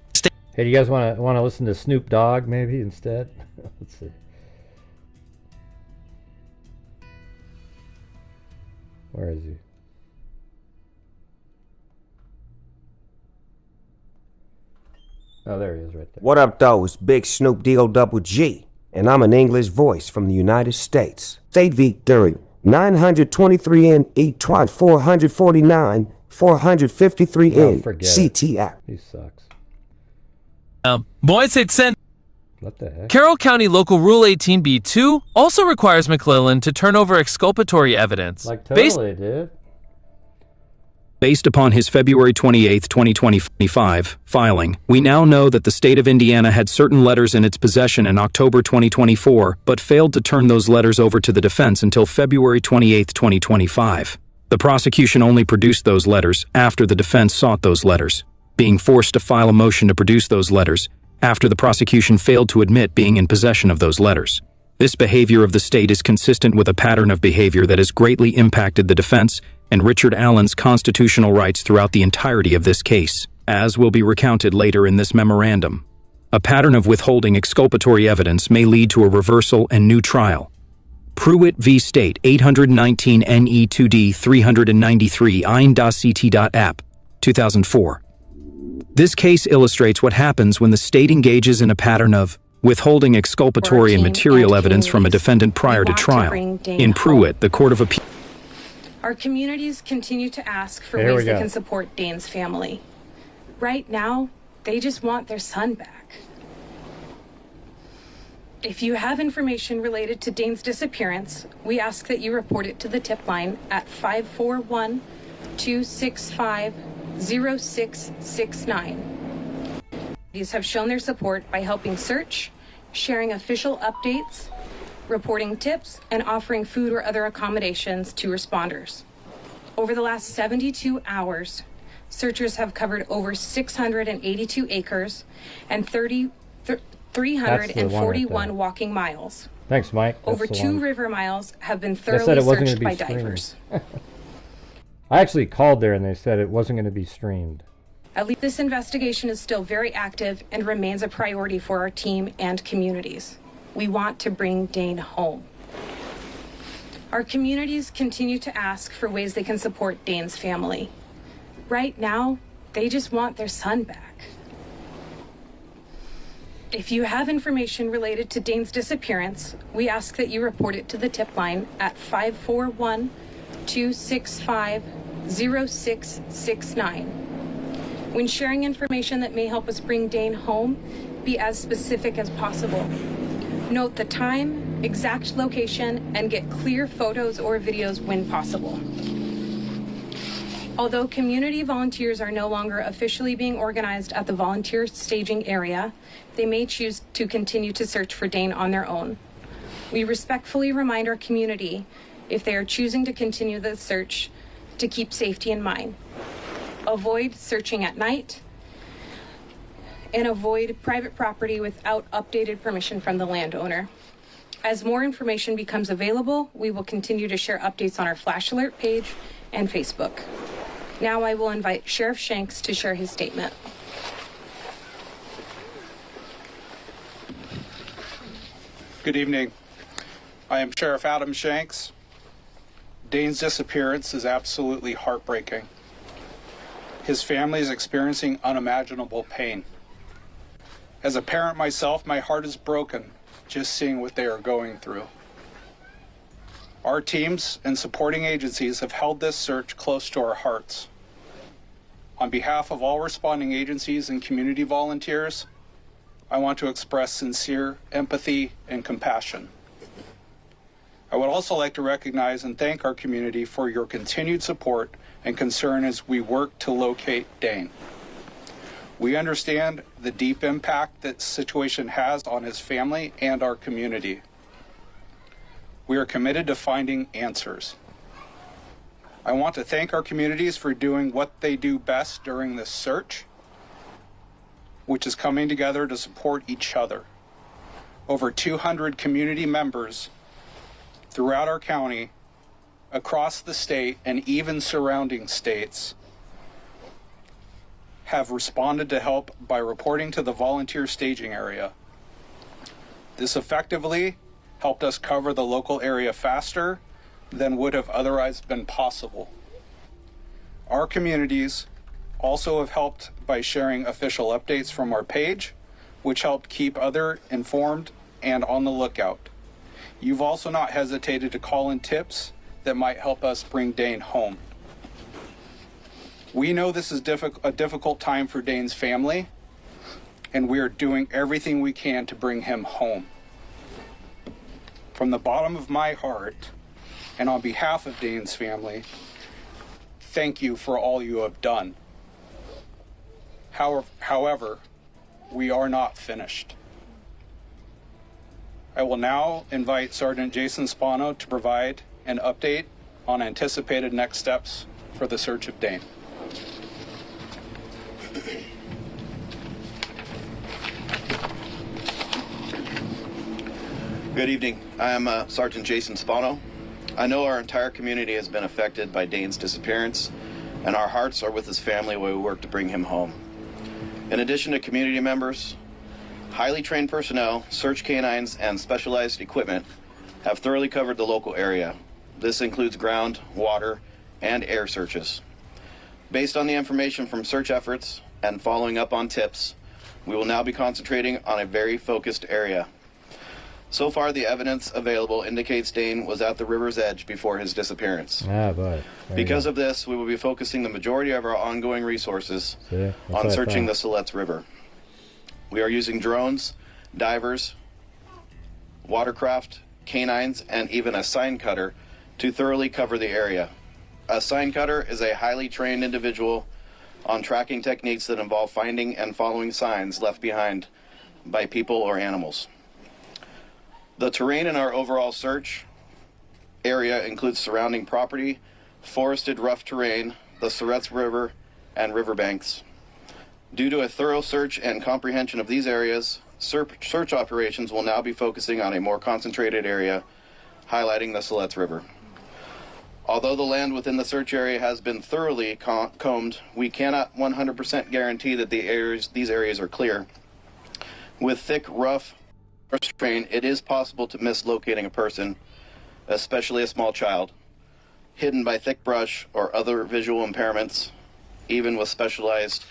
Hey, do you guys want to listen to Snoop Dogg maybe instead? Let's see. Where is he? Oh, there he is right there. What up, though? It's Big Snoop D-O-double-G, and I'm an English voice from the United States. State Victory. 923N, 8 449, 453N, Oh, forget it. CTF. He sucks. Boys, it's sent. What the heck? Carroll County Local Rule 18b2 also requires McClellan to turn over exculpatory evidence. Like totally, dude. Based upon his February 28, 2025 filing, we now know that the state of Indiana had certain letters in its possession in October 2024, but failed to turn those letters over to the defense until February 28, 2025. The prosecution only produced those letters after the defense sought those letters, being forced to file a motion to produce those letters after the prosecution failed to admit being in possession of those letters. This behavior of the state is consistent with a pattern of behavior that has greatly impacted the defense and Richard Allen's constitutional rights throughout the entirety of this case, as will be recounted later in this memorandum. A pattern of withholding exculpatory evidence may lead to a reversal and new trial. Prelude v. State 819 NE2D 393 ein.ct.app, 2004. This case illustrates what happens when the state engages in a pattern of withholding exculpatory and material evidence from a defendant prior to trial. In Prelude, the Court of Appeal. Our communities continue to ask for There we ways they go. can support Dane's family. Right now, they just want their son back. If you have information related to Dane's disappearance, we ask that you report it to the tip line at 541-265-0669. These have shown their support by helping search, sharing official updates, reporting tips, and offering food or other accommodations to responders. Over the last 72 hours, searchers have covered over 682 acres and 341 walking miles. Thanks, Mike. That's Over the 2 one. river miles have been They thoroughly said it wasn't searched going by to be divers. streamed. I actually called there and they said it wasn't going to be streamed. At least this investigation is still very active and remains a priority for our team and communities. We want to bring Dane home. Our communities continue to ask for ways they can support Dane's family. Right now, they just want their son back. If you have information related to Dane's disappearance, we ask that you report it to the tip line at 541-265-0669. When sharing information that may help us bring Dane home, be as specific as possible. Note the time, exact location, and get clear photos or videos when possible. Although community volunteers are no longer officially being organized at the volunteer staging area, they may choose to continue to search for Dane on their own. We respectfully remind our community, if they are choosing to continue the search, to keep safety in mind. Avoid searching at night, and avoid private property without updated permission from the landowner. As more information becomes available, we will continue to share updates on our Flash Alert page and Facebook. Now I will invite Sheriff Shanks to share his statement. Good evening. I am Sheriff Adam Shanks. Dane's disappearance is absolutely heartbreaking. His family is experiencing unimaginable pain. As a parent myself, my heart is broken just seeing what they are going through. Our teams and supporting agencies have held this search close to our hearts. On behalf of all responding agencies and community volunteers, I want to express sincere empathy and compassion. I would also like to recognize and thank our community for your continued support and concern as we work to locate Dane. We understand the deep impact that situation has on his family and our community. We are committed to finding answers. I want to thank our communities for doing what they do best during this search, which is coming together to support each other. Over 200 community members throughout our county, across the state, and even surrounding states have responded to help by reporting to the volunteer staging area. This effectively helped us cover the local area faster than would have otherwise been possible. Our communities also have helped by sharing official updates from our page, which helped keep others informed and on the lookout. You've also not hesitated to call in tips that might help us bring Dane home. We know this is a difficult time for Dane's family, and we are doing everything we can to bring him home. From the bottom of my heart, and on behalf of Dane's family, thank you for all you have done. However, we are not finished. I will now invite Sergeant Jason Spano to provide an update on anticipated next steps for the search of Dane. Good evening. I am Sergeant Jason Spano. I know our entire community has been affected by Dane's disappearance, and our hearts are with his family while we work to bring him home. In addition to community members, highly trained personnel, search canines, and specialized equipment have thoroughly covered the local area. This includes ground, water, and air searches. Based on the information from search efforts and following up on tips, we will now be concentrating on a very focused area. So far, the evidence available indicates Dane was at the river's edge before his disappearance. Because of this, we will be focusing the majority of our ongoing resources on searching the Siletz River. We are using drones, divers, watercraft, canines, and even a sign cutter to thoroughly cover the area. A sign cutter is a highly trained individual on tracking techniques that involve finding and following signs left behind by people or animals. The terrain in our overall search area includes surrounding property, forested rough terrain, the Siletz River, and riverbanks. Due to a thorough search and comprehension of these areas, search operations will now be focusing on a more concentrated area, highlighting the Siletz River. Although the land within the search area has been thoroughly combed, we cannot 100% guarantee that these areas are clear. With thick, rough terrain, it is possible to miss locating a person, especially a small child, hidden by thick brush or other visual impairments, even with specialized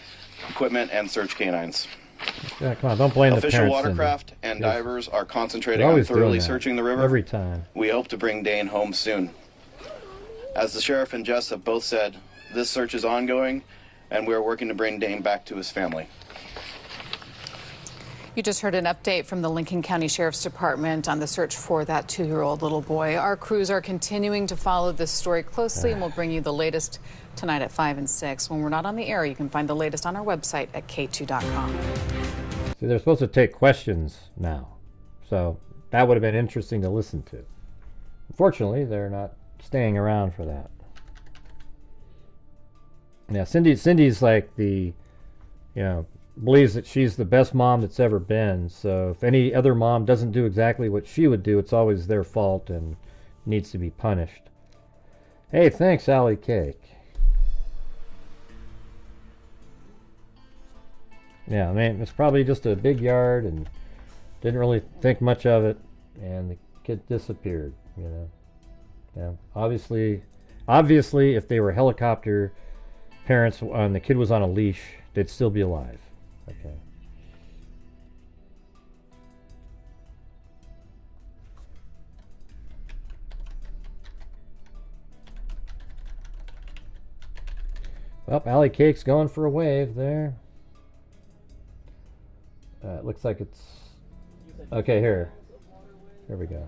equipment and search canines. Yeah, come on, don't blame the parents. Official watercraft and divers are concentrating on thoroughly searching the river. Every time. We hope to bring Dane home soon. As the sheriff and Jess have both said, this search is ongoing, and we are working to bring Dane back to his family. You just heard an update from the Lincoln County Sheriff's Department on the search for that 2-year-old little boy. Our crews are continuing to follow this story closely, and we'll bring you the latest tonight at 5 and 6. When we're not on the air, you can find the latest on our website at k2.com. See, they're supposed to take questions now, so that would have been interesting to listen to. Unfortunately, they're not staying around for that. Yeah, Cindy's like the, believes that she's the best mom that's ever been. So if any other mom doesn't do exactly what she would do, it's always their fault and needs to be punished. Hey, thanks, Allie Cake. Yeah, I mean, it's probably just a big yard and didn't really think much of it, and the kid disappeared, Yeah, obviously, if they were helicopter parents and the kid was on a leash, they'd still be alive. Okay. Well, Alley Cake's going for a wave there. It looks like it's okay. Here we go.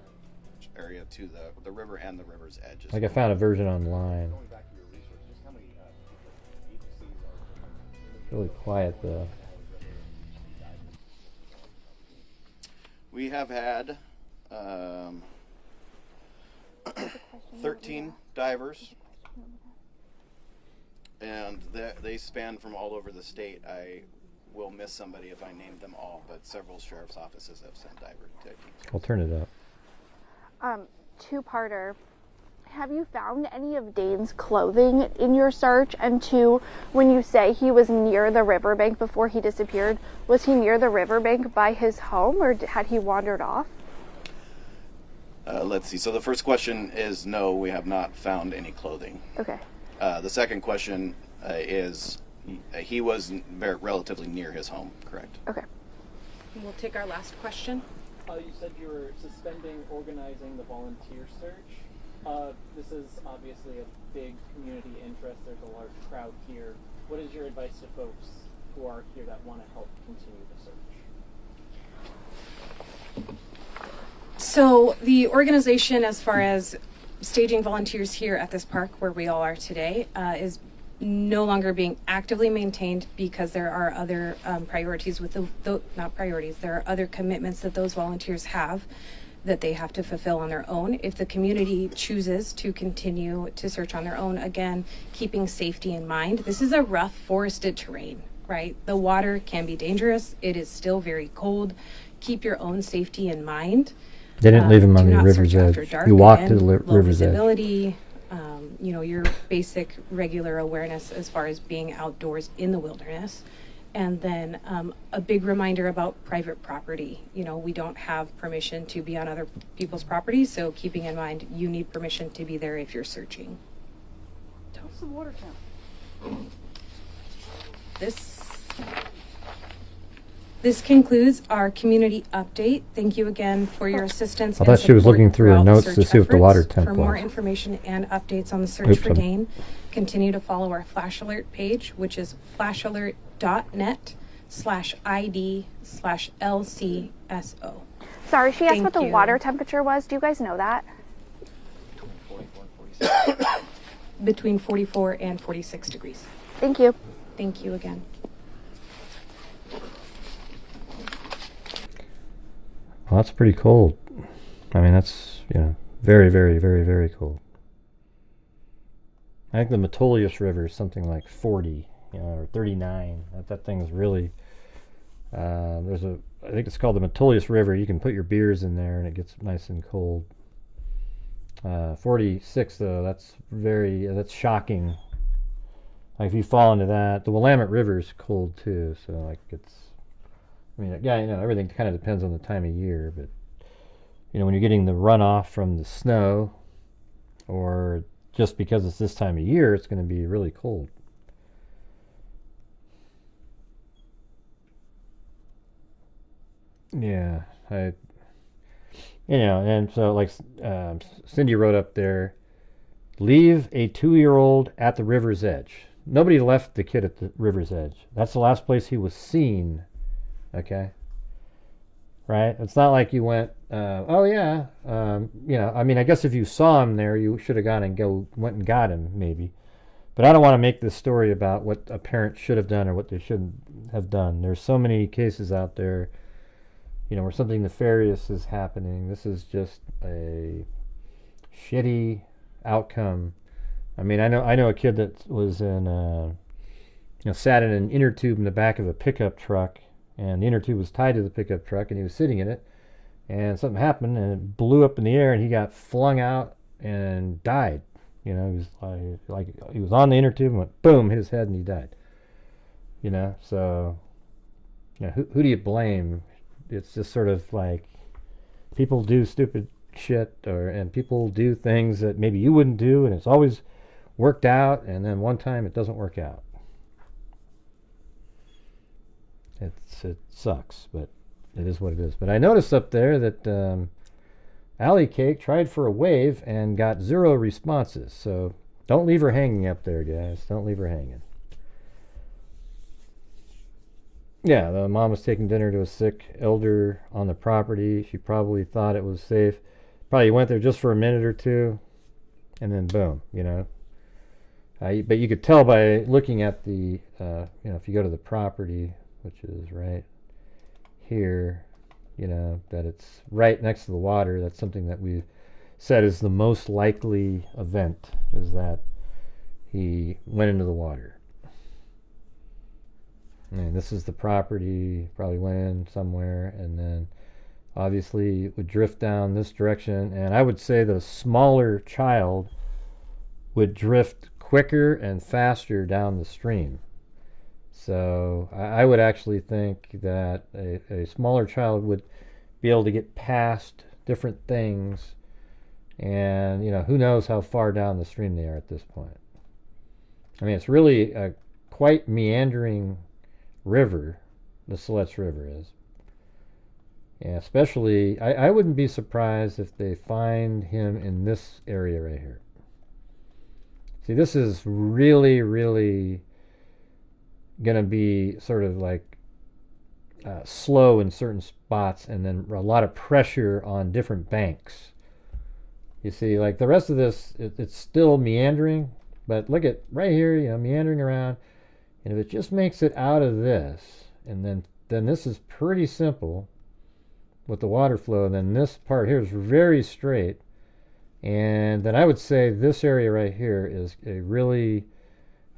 Area to the river and the river's edge. Like I found a version online. Really quiet though. We have had 13 divers, and they span from all over the state. I will miss somebody if I named them all, but several sheriff's offices have sent diver teams. I'll turn it up. Two-parter. Have you found any of Dane's clothing in your search? And two, when you say he was near the riverbank before he disappeared, was he near the riverbank by his home, or had he wandered off? Let's see. So the first question is no, we have not found any clothing. Okay. The second question is he was relatively near his home, correct? Okay. We'll take our last question. You said you were suspending organizing the volunteer search. This is obviously a big community interest. There's a large crowd here. What is your advice to folks who are here that want to help continue the search? So the organization, as far as staging volunteers here at this park where we all are today, is no longer being actively maintained because there are other priorities with not priorities, there are other commitments that those volunteers have that they have to fulfill on their own. If the community chooses to continue to search on their own, again, keeping safety in mind. This is a rough forested terrain, right? The water can be dangerous. It is still very cold. Keep your own safety in mind. They didn't leave him on the river's edge. You walked to the river's edge. Visibility, your basic regular awareness as far as being outdoors in the wilderness. And then a big reminder about private property. We don't have permission to be on other people's property, so keeping in mind you need permission to be there if you're searching. What's the water temp? This concludes our community update. Thank you again for your assistance. I thought she was looking through her notes to see what the water temp was. For more information and updates on the search for Dane, continue to follow our Flash Alert page, which is flashalert.net/ID/LCSO. Sorry, she asked what the water temperature was. Do you guys know that? Between 44 and 46 degrees. Thank you. Thank you again. Well, that's pretty cold. I mean, that's, very, very, very, very cold. I think the Metolius River is something like 40, or 39. That thing is really, I think it's called the Metolius River. You can put your beers in there and it gets nice and cold. 46 though, that's shocking. Like if you fall into that, the Willamette River is cold too, so like everything kind of depends on the time of year, but when you're getting the runoff from the snow, or just because it's this time of year, it's going to be really cold. Yeah, and so like Cindy wrote up there, leave a 2-year-old at the river's edge. Nobody left the kid at the river's edge. That's the last place he was seen. Okay. Right? It's not like you went, I guess if you saw him there, you should have went and got him, maybe. But I don't want to make this story about what a parent should have done or what they shouldn't have done. There's so many cases out there, where something nefarious is happening. This is just a shitty outcome. I mean, I know a kid that was in, sat in an inner tube in the back of a pickup truck, and the inner tube was tied to the pickup truck, and he was sitting in it, and something happened, and it blew up in the air, and he got flung out and died. He was like he was on the inner tube and went boom, hit his head, and he died. So who do you blame? It's just sort of like people do stupid shit, and people do things that maybe you wouldn't do, and it's always worked out, and then one time it doesn't work out. It sucks, but it is what it is. But I noticed up there that Alley Cake tried for a wave and got 0 responses. So don't leave her hanging up there, guys. Don't leave her hanging. Yeah, the mom was taking dinner to a sick elder on the property. She probably thought it was safe. Probably went there just for a minute or two, and then boom, but you could tell by looking at the, if you go to the property, which is right here, that it's right next to the water. That's something that we said is the most likely event, is that he went into the water. And this is the property, probably went in somewhere, and then obviously it would drift down this direction. And I would say the smaller child would drift quicker and faster down the stream. So I would actually think that a smaller child would be able to get past different things, and who knows how far down the stream they are at this point. I mean, it's really a quite meandering river, the Siletz River is. Yeah, especially, I wouldn't be surprised if they find him in this area right here. See, this is really, really going to be sort of like slow in certain spots, and then a lot of pressure on different banks. You see, like the rest of this, it's still meandering, but look at right here, you know, meandering around. And if it just makes it out of this, and then this is pretty simple with the water flow, and then this part here is very straight. And then I would say this area right here is a really,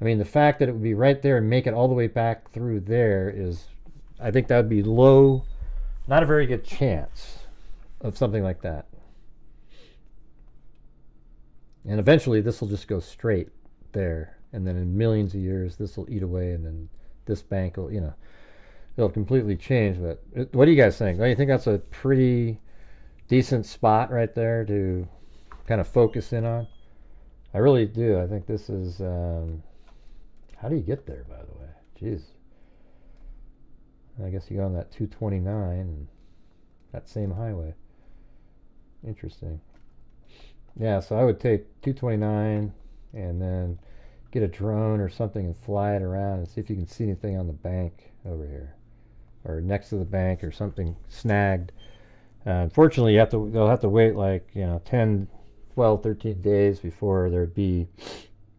I mean, the fact that it would be right there and make it all the way back through there is, I think that would be low, not a very good chance of something like that. And eventually this will just go straight there, and then in millions of years this will eat away, and then this bank will, you know, it'll completely change. But what do you guys think? Do you think that's a pretty decent spot right there to kind of focus in on? I really do. I think this is, how do you get there, by the way? Jeez. I guess you go on that 229 and that same highway. Interesting. Yeah, so I would take 229 and then get a drone or something and fly it around and see if you can see anything on the bank over here, or next to the bank, or something snagged. Unfortunately, they'll have to wait like, you know, 10, 12, 13 days before there'd be,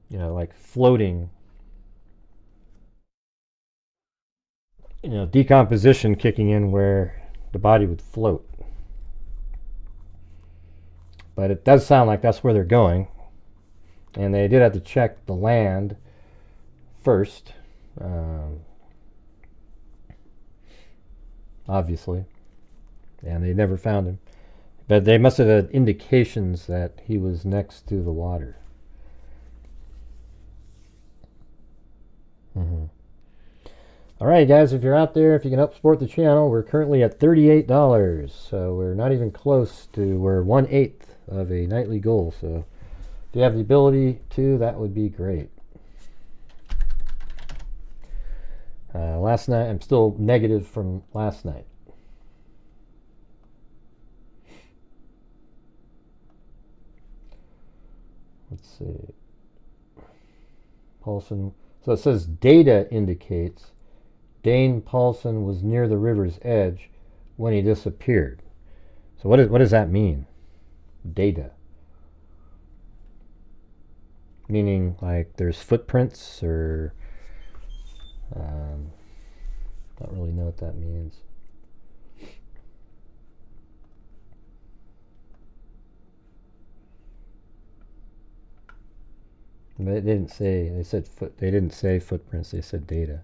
you know, like floating, you know, decomposition kicking in where the body would float. But it does sound like that's where they're going. And they did have to check the land first, obviously. And they never found him. But they must have had indications that he was next to the water. All right, guys, if you're out there, if you can help support the channel, we're currently at $38. So we're not even close to, we're 1/8 of a nightly goal. So if you have the ability to, that would be great. Last night, I'm still negative from last night. Let's see. Paulson. So it says data indicates Dane Paulson was near the river's edge when he disappeared. So what does that mean? Data. Meaning like there's footprints, or don't really know what that means. But they didn't say, they didn't say footprints, they said data.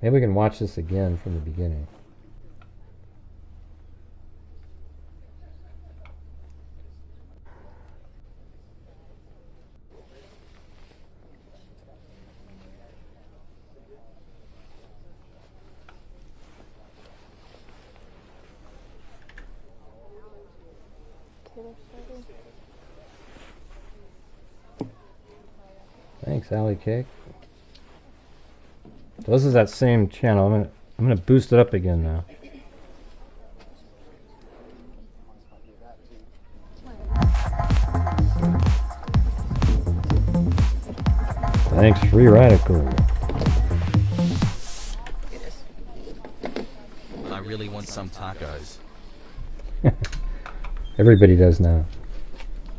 Maybe we can watch this again from the beginning. Thanks, Alley Cake. So this is that same channel. I'm gonna boost it up again now. Thanks, Free Radical. I really want some tacos. Everybody does now.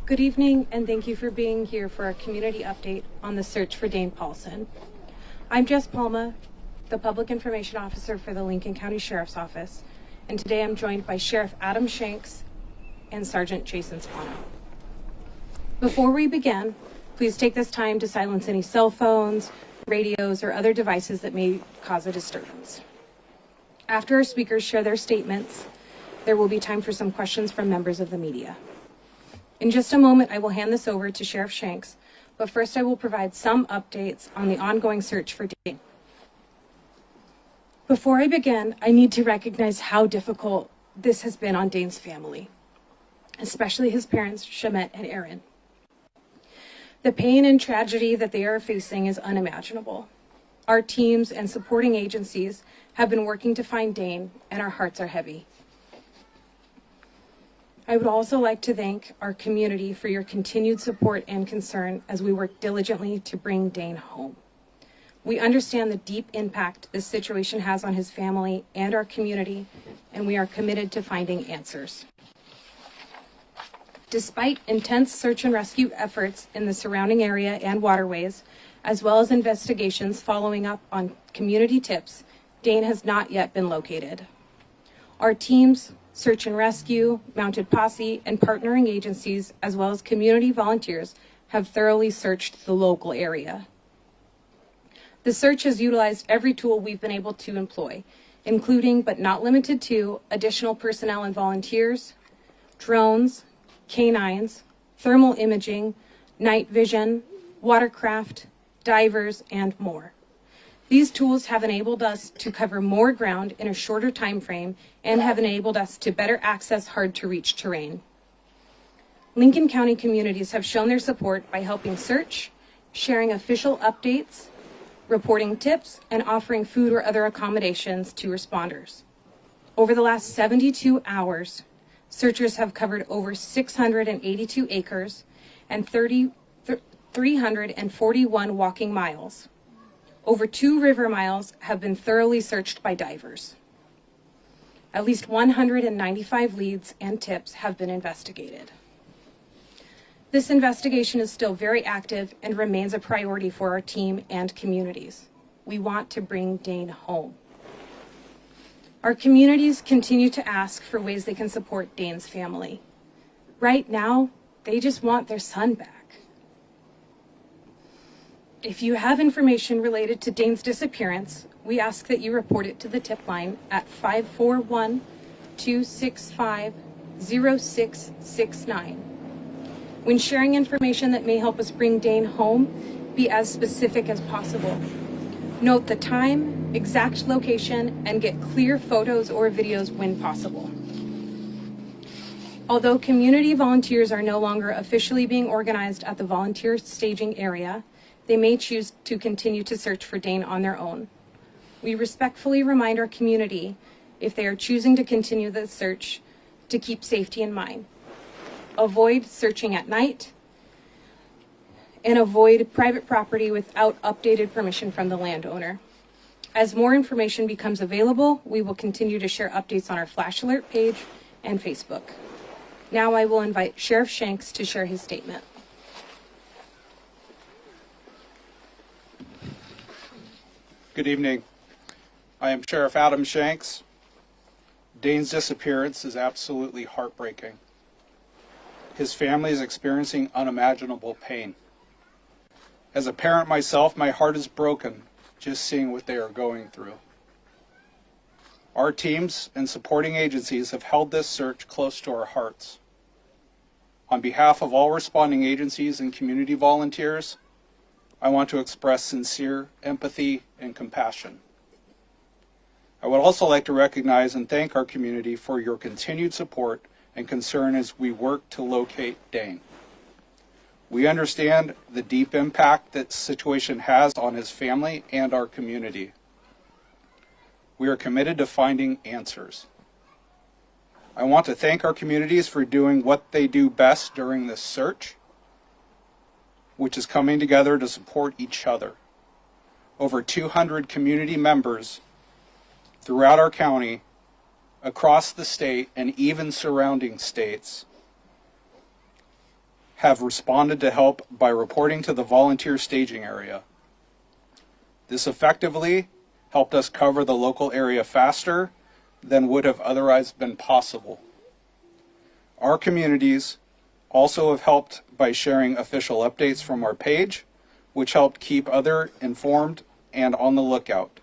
Good evening, and thank you for being here for our community update on the search for Dane Paulson. I'm Jess Palma, the Public Information Officer for the Lincoln County Sheriff's Office, and today I'm joined by Sheriff Adam Shanks and Sergeant Jason Spano. Before we begin, please take this time to silence any cell phones, radios, or other devices that may cause a disturbance. After our speakers share their statements, there will be time for some questions from members of the media. In just a moment, I will hand this over to Sheriff Shanks, but first I will provide some updates on the ongoing search for Dane. Before I begin, I need to recognize how difficult this has been on Dane's family, especially his parents, Shamet and Aaron. The pain and tragedy that they are facing is unimaginable. Our teams and supporting agencies have been working to find Dane, and our hearts are heavy. I would also like to thank our community for your continued support and concern as we work diligently to bring Dane home. We understand the deep impact this situation has on his family and our community, and we are committed to finding answers. Despite intense search and rescue efforts in the surrounding area and waterways, as well as investigations following up on community tips, Dane has not yet been located. Our teams, search and rescue, mounted posse, and partnering agencies, as well as community volunteers, have thoroughly searched the local area. The search has utilized every tool we've been able to employ, including but not limited to additional personnel and volunteers, drones, canines, thermal imaging, night vision, watercraft, divers, and more. These tools have enabled us to cover more ground in a shorter time frame and have enabled us to better access hard-to-reach terrain. Lincoln County communities have shown their support by helping search, sharing official updates, reporting tips, and offering food or other accommodations to responders. Over the last 72 hours, searchers have covered over 682 acres and 341 walking miles. Over 2 river miles have been thoroughly searched by divers. At least 195 leads and tips have been investigated. This investigation is still very active and remains a priority for our team and communities. We want to bring Dane home. Our communities continue to ask for ways they can support Dane's family. Right now, they just want their son back. If you have information related to Dane's disappearance, we ask that you report it to the tip line at 541-265-0669. When sharing information that may help us bring Dane home, be as specific as possible. Note the time, exact location, and get clear photos or videos when possible. Although community volunteers are no longer officially being organized at the volunteer staging area, they may choose to continue to search for Dane on their own. We respectfully remind our community, if they are choosing to continue the search, to keep safety in mind. Avoid searching at night, and avoid private property without updated permission from the landowner. As more information becomes available, we will continue to share updates on our Flash Alert page and Facebook. Now I will invite Sheriff Shanks to share his statement. Good evening. I am Sheriff Adam Shanks. Dane's disappearance is absolutely heartbreaking. His family is experiencing unimaginable pain. As a parent myself, my heart is broken just seeing what they are going through. Our teams and supporting agencies have held this search close to our hearts. On behalf of all responding agencies and community volunteers, I want to express sincere empathy and compassion. I would also like to recognize and thank our community for your continued support and concern as we work to locate Dane. We understand the deep impact that situation has on his family and our community. We are committed to finding answers. I want to thank our communities for doing what they do best during this search, which is coming together to support each other. Over 200 community members throughout our county, across the state, and even surrounding states have responded to help by reporting to the volunteer staging area. This effectively helped us cover the local area faster than would have otherwise been possible. Our communities also have helped by sharing official updates from our page, which helped keep others informed and on the lookout.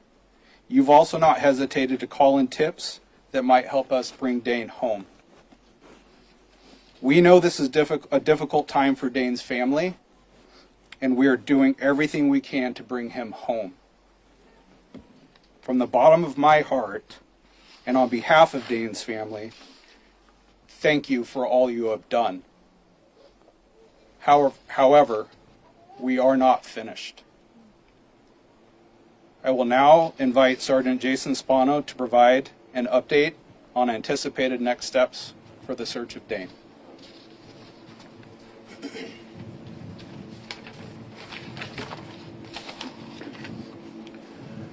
You've also not hesitated to call in tips that might help us bring Dane home. We know this is a difficult time for Dane's family, and we are doing everything we can to bring him home. From the bottom of my heart, and on behalf of Dane's family, thank you for all you have done. However, we are not finished. I will now invite Sergeant Jason Spano to provide an update on anticipated next steps for the search of Dane.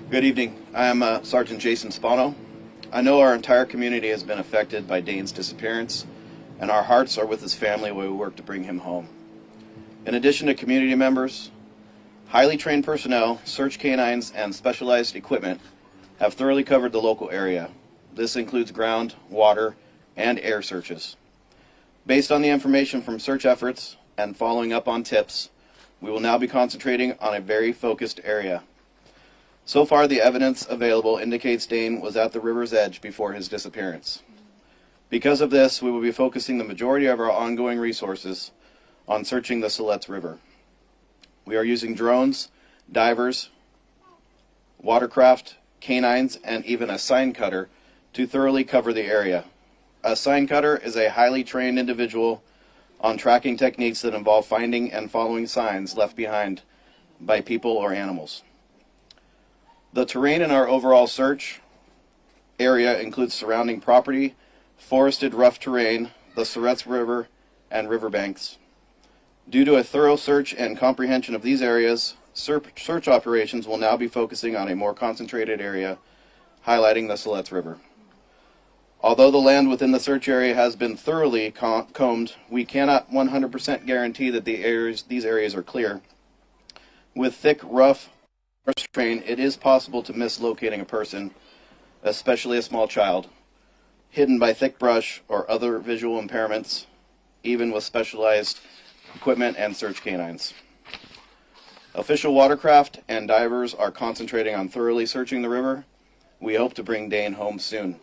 Good evening. I am Sergeant Jason Spano. I know our entire community has been affected by Dane's disappearance, and our hearts are with his family while we work to bring him home. In addition to community members, highly trained personnel, search canines, and specialized equipment have thoroughly covered the local area. This includes ground, water, and air searches. Based on the information from search efforts and following up on tips, we will now be concentrating on a very focused area. So far, the evidence available indicates Dane was at the river's edge before his disappearance. Because of this, we will be focusing the majority of our ongoing resources on searching the Siletz River. We are using drones, divers, watercraft, canines, and even a sign cutter to thoroughly cover the area. A sign cutter is a highly trained individual on tracking techniques that involve finding and following signs left behind by people or animals. The terrain in our overall search area includes surrounding property, forested rough terrain, the Siletz River, and riverbanks. Due to a thorough search and comprehension of these areas, search operations will now be focusing on a more concentrated area, highlighting the Siletz River. Although the land within the search area has been thoroughly combed, we cannot 100% guarantee that these areas are clear. With thick, rough terrain, it is possible to miss locating a person, especially a small child, hidden by thick brush or other visual impairments, even with specialized equipment and search canines. Official watercraft and divers are concentrating on thoroughly searching the river. We hope to bring Dane home soon.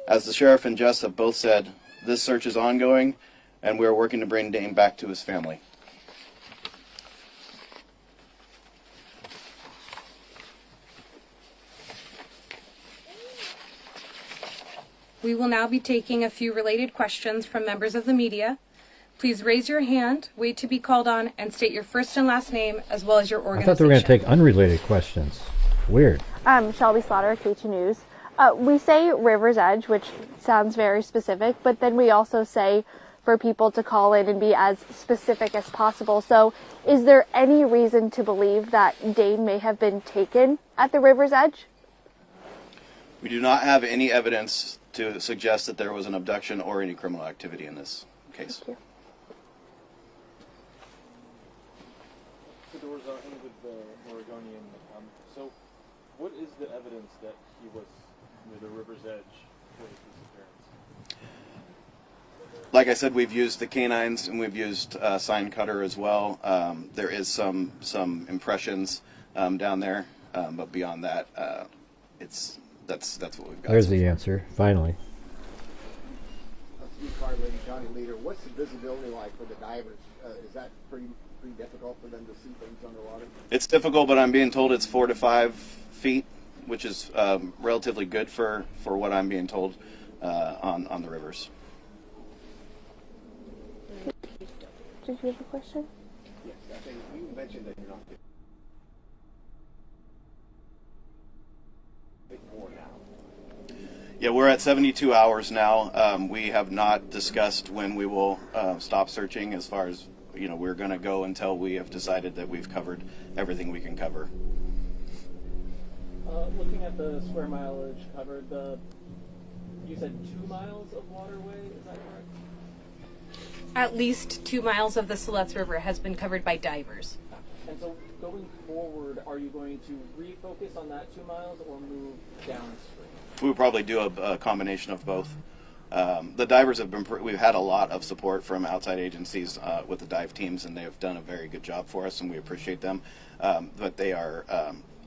As the sheriff and Jess have both said, this search is ongoing, and we are working to bring Dane back to his family. We will now be taking a few related questions from members of the media. Please raise your hand, wait to be called on, and state your first and last name, as well as your I organization. thought they were going to take unrelated questions. Weird. Shelby Slaughter, KT News. We say River's Edge, which sounds very specific, but then we also say for people to call in and be as specific as possible. So is there any reason to believe that Dane may have been taken at the River's Edge? We do not have any evidence to suggest that there was an abduction or any criminal activity in this case. Thank you. So there was with Oregonian. So what is the evidence that he was near the river's edge for his disappearance? Like I said, we've used the canines and we've used sign cutter as well. There is some impressions down there, but beyond that, that's what we've got. There's the answer, finally. Lady Johnny Leader, what's the visibility like for the divers? Is that pretty difficult for them to see things underwater? It's difficult, but I'm being told it's 4 to 5 feet, which is relatively good for what I'm being told on the rivers. Did you have a question? Yes, I think you mentioned that you're not before now. Yeah, we're at 72 hours now. We have not discussed when we will stop searching. As far as, we're going to go until we have decided that we've covered everything we can cover. Looking at the square mileage covered, you said 2 miles of waterway, is that correct? At least 2 miles of the Siletz River has been covered by divers. And so going forward, are you going to refocus on that 2 miles or move downstream? We would probably do a combination of both. The divers have been, we've had a lot of support from outside agencies with the dive teams, and they have done a very good job for us, and we appreciate them. But they are,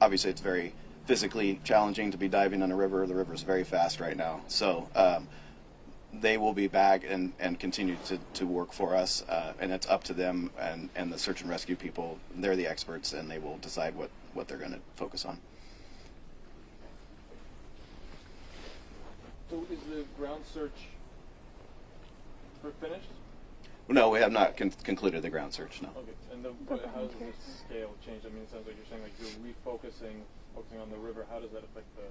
obviously it's very physically challenging to be diving on a river. The river is very fast right now. So they will be back and continue to work for us, and it's up to them and the search and rescue people. They're the experts, and they will decide what they're going to focus on. So is the ground search finished? No, we have not concluded the ground search, no. Okay, and how does the scale change? I mean, it sounds like you're saying like you're focusing on the river. How does that affect the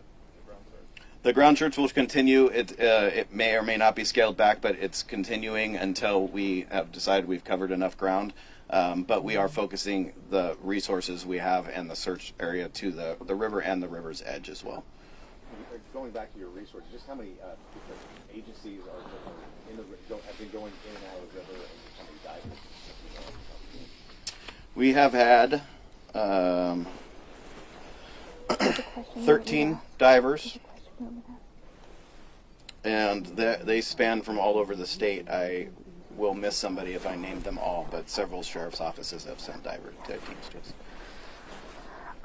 ground search? The ground search will continue. It may or may not be scaled back, but it's continuing until we have decided we've covered enough ground. But we are focusing the resources we have and the search area to the river and the river's edge as well. Going back to your resources, just how many agencies have been going in and out of the river, and how many divers? We have had 13 divers, and they span from all over the state. I will miss somebody if I named them all, but several sheriff's offices have sent diver teams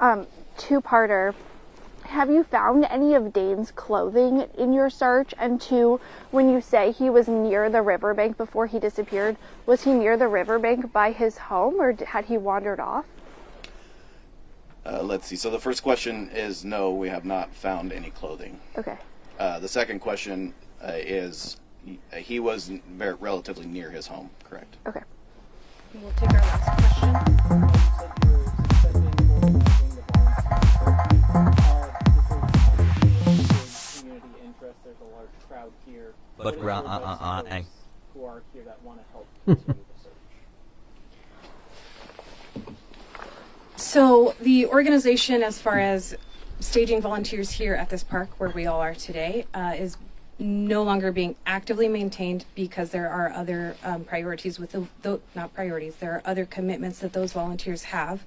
to us. Two-parter. Have you found any of Dane's clothing in your search? And two, when you say he was near the riverbank before he disappeared, was he near the riverbank by his home, or had he wandered off? Let's see. So the first question is no, we have not found any clothing. Okay. The second question is he was relatively near his home, correct? Okay. We'll take our last question. There's a large crowd here. But who are here that want to help continue the search? So the organization, as far as staging volunteers here at this park where we all are today, is no longer being actively maintained because there are other priorities with not priorities. There are other commitments that those volunteers have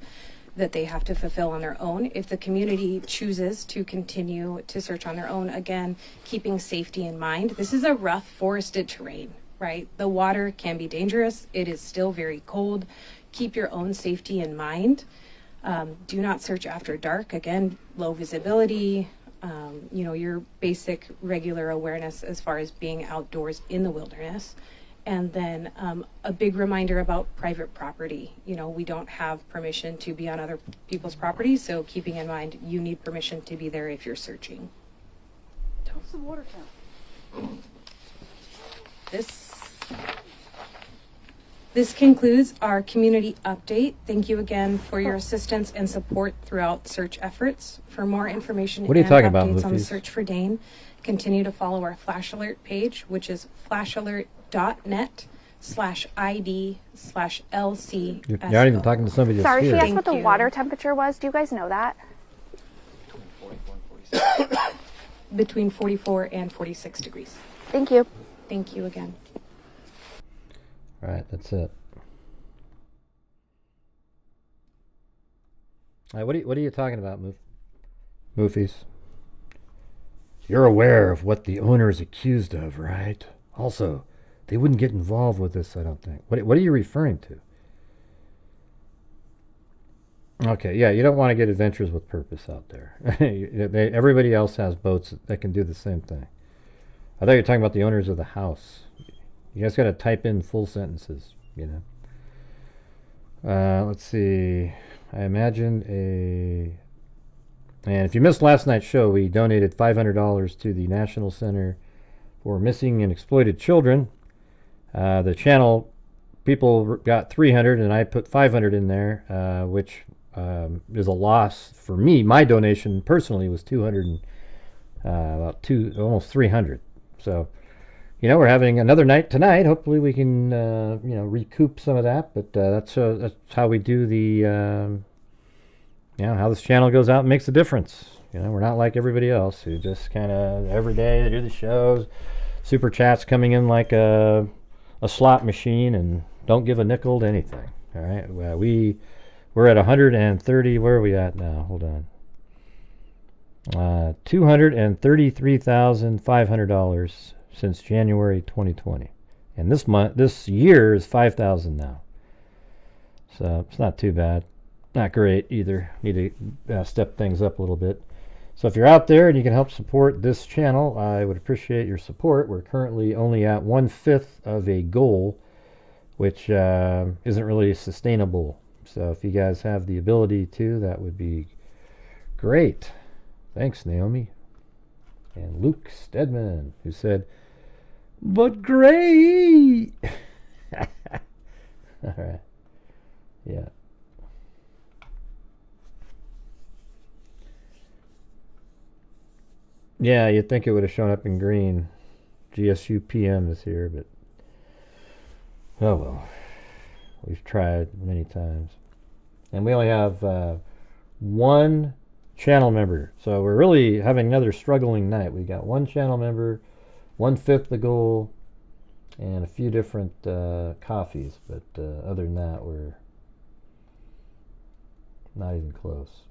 that they have to fulfill on their own. If the community chooses to continue to search on their own, again, keeping safety in mind. This is a rough forested terrain, right? The water can be dangerous. It is still very cold. Keep your own safety in mind. Do not search after dark. Again, low visibility, your basic regular awareness as far as being outdoors in the wilderness. And then a big reminder about private property. We don't have permission to be on other people's property, so keeping in mind you need permission to be there if you're searching. What's the water count? This concludes our community update. Thank you again for your assistance and support throughout search efforts. For more information What are you and talking about, updates on the Luffy? search for Dane, continue to follow our Flash Alert page, which is flashalert.net/ID/LC. You're not even talking to somebody that's Sorry, here. she asked what the water temperature was. Do you guys know that? Between 44 and 46 degrees. Thank you. Thank you again. All right, that's it. All right, what are you talking about, Moofies? You're aware of what the owner is accused of, right? Also, they wouldn't get involved with this, I don't think. What are you referring to? Okay, yeah, you don't want to get adventures with purpose out there. Everybody else has boats that can do the same thing. I thought you were talking about the owners of the house. You guys got to type in full sentences, Let's see. I imagined and if you missed last night's show, we donated $500 to the National Center for Missing and Exploited Children. The channel people got 300, and I put 500 in there, which is a loss for me. My donation personally was 200 and almost 300. So, we're having another night tonight. Hopefully, we can recoup some of that. But that's how we do the how this channel goes out and makes a difference. We're not like everybody else who just kind of every day they do the shows, super chats coming in like a slot machine and don't give a nickel to anything. All right, well, we're at 130. Where are we at now? Hold on. $233,500 since January 2020, and this year is 5,000 now. So it's not too bad. Not great either. Need to step things up a little bit. So if you're out there and you can help support this channel, I would appreciate your support. We're currently only at 1/5 of a goal, which isn't really sustainable. So if you guys have the ability to, that would be great. Thanks, Naomi. And Luke Stedman, who said, "But great." All right. Yeah. Yeah, you'd think it would have shown up in green. GSU PM is here, but oh well. We've tried many times. And we only have one channel member. So we're really having another struggling night. We got one channel member, 1/5 the goal, and a few different coffees. But other than that, we're not even close.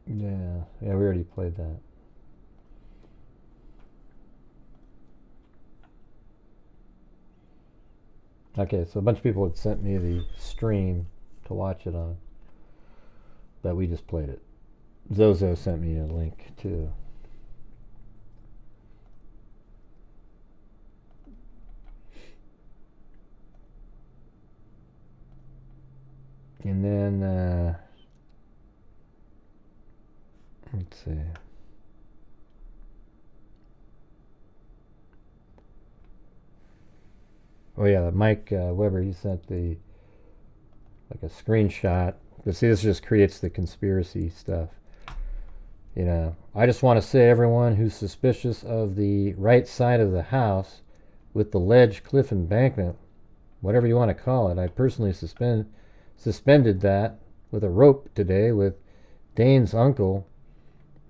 Yeah, we already played that. Okay, so a bunch of people had sent me the stream to watch it on, but we just played it. Zozo sent me a link too. And then, let's see. Oh yeah, Mike Weber, he sent like a screenshot. But see, this just creates the conspiracy stuff. You know, I just want to say everyone who's suspicious of the right side of the house with the ledge, cliff, embankment, whatever you want to call it, I personally suspended that with a rope today with Dane's uncle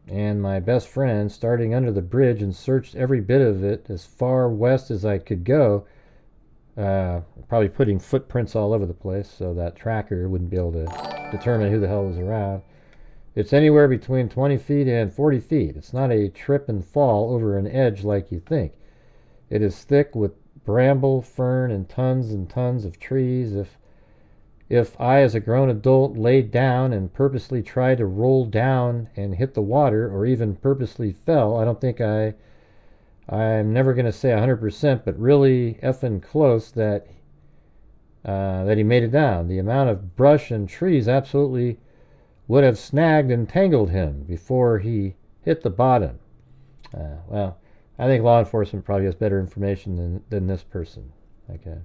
and my best friend, starting under the bridge, and searched every bit of it as far west as I could go. Probably putting footprints all over the place so that tracker wouldn't be able to determine who the hell was around. It's anywhere between 20 feet and 40 feet. It's not a trip and fall over an edge like you think. It is thick with bramble, fern, and tons of trees. If I, as a grown adult, laid down and purposely tried to roll down and hit the water, or even purposely fell, I don't think I'm never going to say 100%, but really effing close that he made it down. The amount of brush and trees absolutely would have snagged and tangled him before he hit the bottom. Well, I think law enforcement probably has better information than this person. Okay.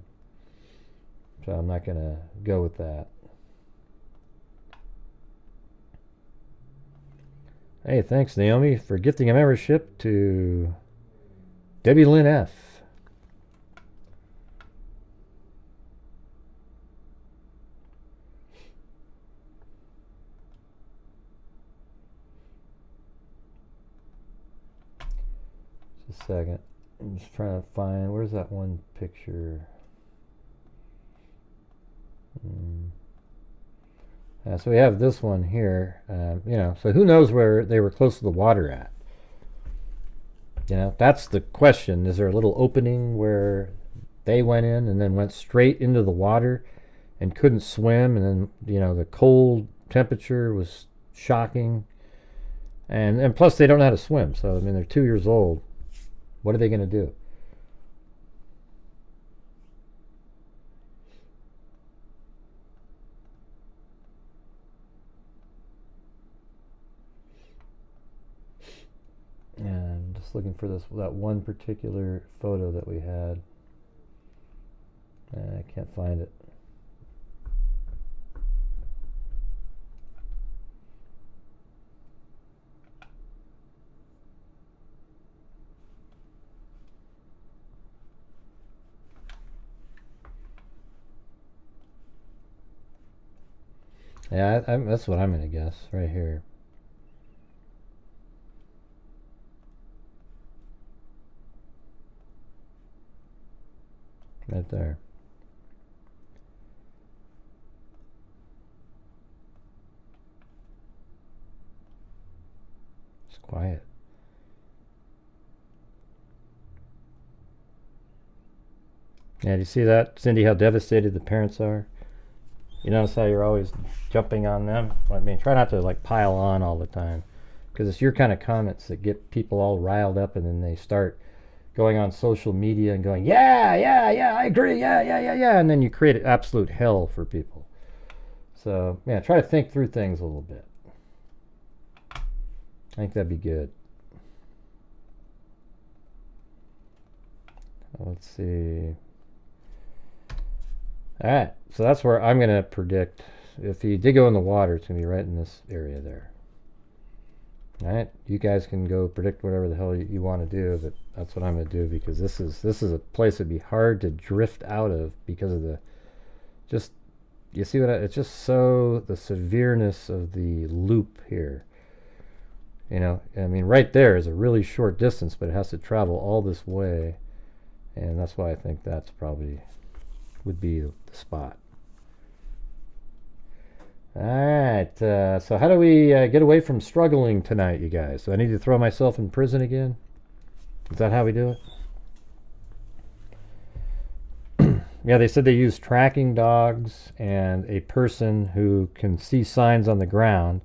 So I'm not going to go with that. Hey, thanks, Naomi, for gifting a membership to Debbie Lynn F. Just a second. I'm just trying to find, where's that one picture? So we have this one here. You know, so who knows where they were close to the water at? You know, that's the question. Is there a little opening where they went in and then went straight into the water and couldn't swim, and then, you know, the cold temperature was shocking, and plus they don't know how to swim. So I mean, they're 2 years old. What are they going to do? And just looking for that one particular photo that we had. I can't find it. Yeah, that's what I'm going to guess right here. Right there. It's quiet. Yeah, do you see that, Cindy, how devastated the parents are? You notice how you're always jumping on them? I mean, try not to like pile on all the time, because it's your kind of comments that get people all riled up, and then they start going on social media and going, yeah, I agree, yeah, and then you create absolute hell for people. So, yeah, try to think through things a little bit. I think that'd be good. Let's see. Alright, so that's where I'm going to predict. If he did go in the water, it's going to be right in this area there. Alright, you guys can go predict whatever the hell you want to do, but that's what I'm going to do, because this is a place that'd be hard to drift out of because of the, just, you see what it's just so, the severeness of the loop here. You know, I mean, right there is a really short distance, but it has to travel all this way, and that's why I think that's probably would be the spot. Alright, so how do we get away from struggling tonight, you guys? Do I need to throw myself in prison again? Is that how we do it? Yeah, they said they use tracking dogs and a person who can see signs on the ground,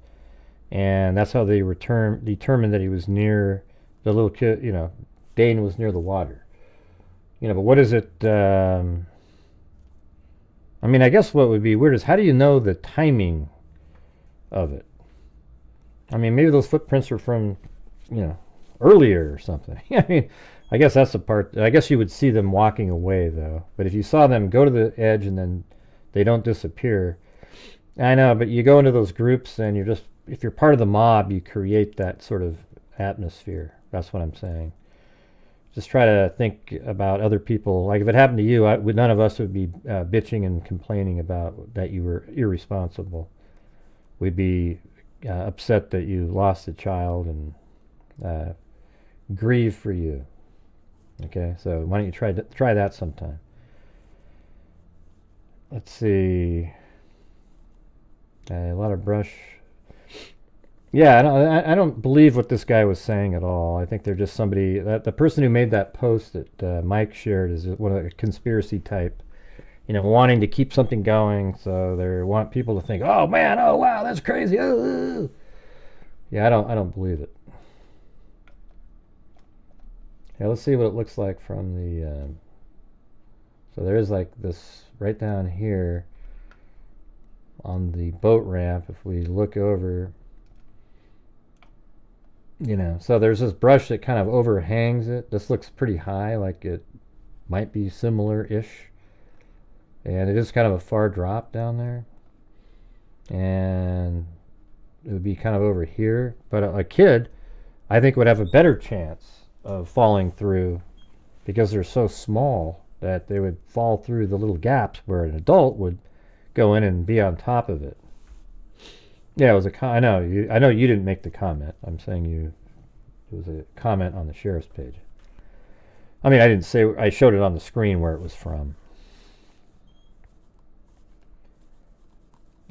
and that's how they determined that he was near the little kid, you know, Dane was near the water. You know, but what is it, I mean, I guess what would be weird is how do you know the timing of it? I mean, maybe those footprints are from, you know, earlier or something. I mean, I guess that's the part. I guess you would see them walking away, though. But if you saw them go to the edge and then they don't disappear, I know, but you go into those groups and you're just, if you're part of the mob, you create that sort of atmosphere. That's what I'm saying. Just try to think about other people. Like if it happened to you, none of us would be bitching and complaining about that you were irresponsible. We'd be upset that you lost a child and grieve for you. Okay, so why don't you try that sometime? Let's see. A lot of brush. Yeah, I don't believe what this guy was saying at all. I think they're just somebody, the person who made that post that Mike shared is one of the conspiracy type, you know, wanting to keep something going, so they want people to think, oh man, oh wow, that's crazy. Oh. Yeah, I don't believe it. Yeah, let's see what it looks like from the, so there is like this right down here on the boat ramp. If we look over, you know, so there's this brush that kind of overhangs it. This looks pretty high, like it might be similar-ish. And it is kind of a far drop down there. And it would be kind of over here. But a kid, I think, would have a better chance of falling through because they're so small that they would fall through the little gaps where an adult would go in and be on top of it. Yeah, it was a I know you didn't make the comment. I'm saying it was a comment on the sheriff's page. I mean, I didn't say, I showed it on the screen where it was from.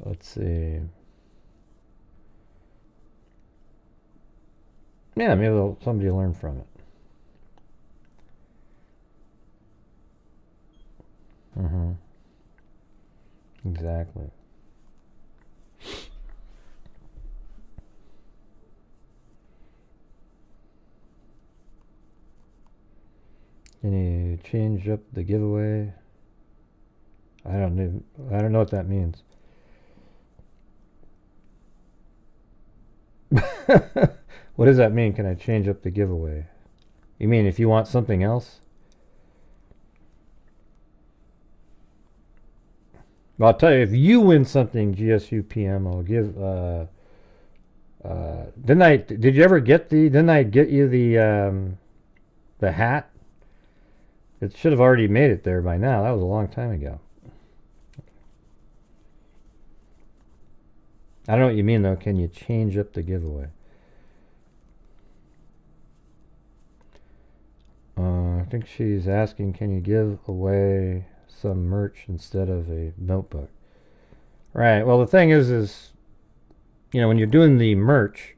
Let's see. Yeah, maybe somebody will learn from it. Exactly. Can you change up the giveaway? I don't know what that means. What does that mean? Can I change up the giveaway? You mean if you want something else? Well, I'll tell you, if you win something, GSU PM, I'll give, did you ever get didn't I get you the hat? It should have already made it there by now. That was a long time ago. I don't know what you mean, though. Can you change up the giveaway? I think she's asking, can you give away some merch instead of a notebook? Right. Well, the thing is, you know, when you're doing the merch,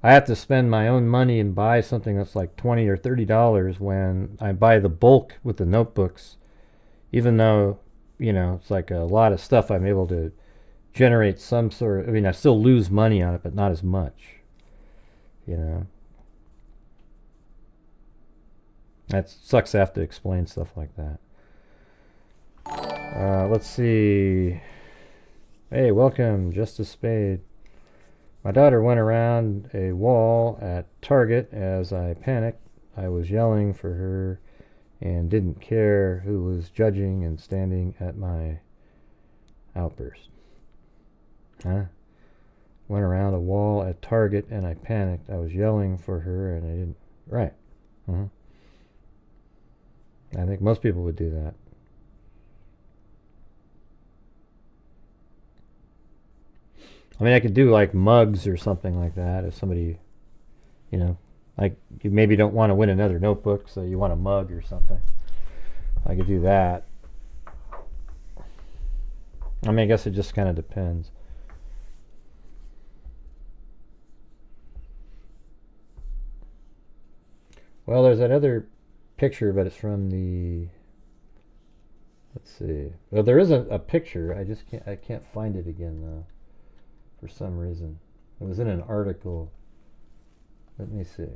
I have to spend my own money and buy something that's like $20 or $30 when I buy the bulk with the notebooks, even though, you know, it's like a lot of stuff I'm able to generate some sort of, I mean, I still lose money on it, but not as much, you know. That sucks to have to explain stuff like that. Let's see. Hey, welcome, Justice Spade. My daughter went around a wall at Target as I panicked. I was yelling for her and didn't care who was judging and standing at my outburst. Huh? Went around a wall at Target and I panicked. I was yelling for her and I didn't. Right. I think most people would do that. I mean, I could do like mugs or something like that if somebody, you know, like you maybe don't want to win another notebook, so you want a mug or something. I could do that. I mean, I guess it just kind of depends. Well, there's that other picture, but it's from the, let's see. Well, there is a picture. I can't find it again though, for some reason. It was in an article. Let me see.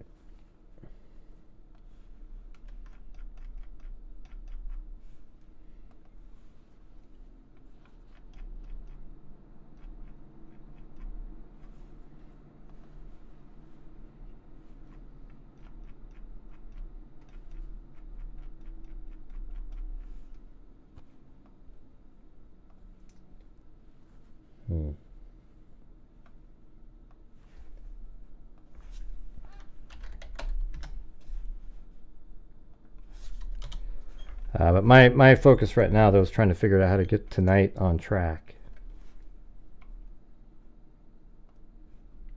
But my focus right now, though, is trying to figure out how to get tonight on track.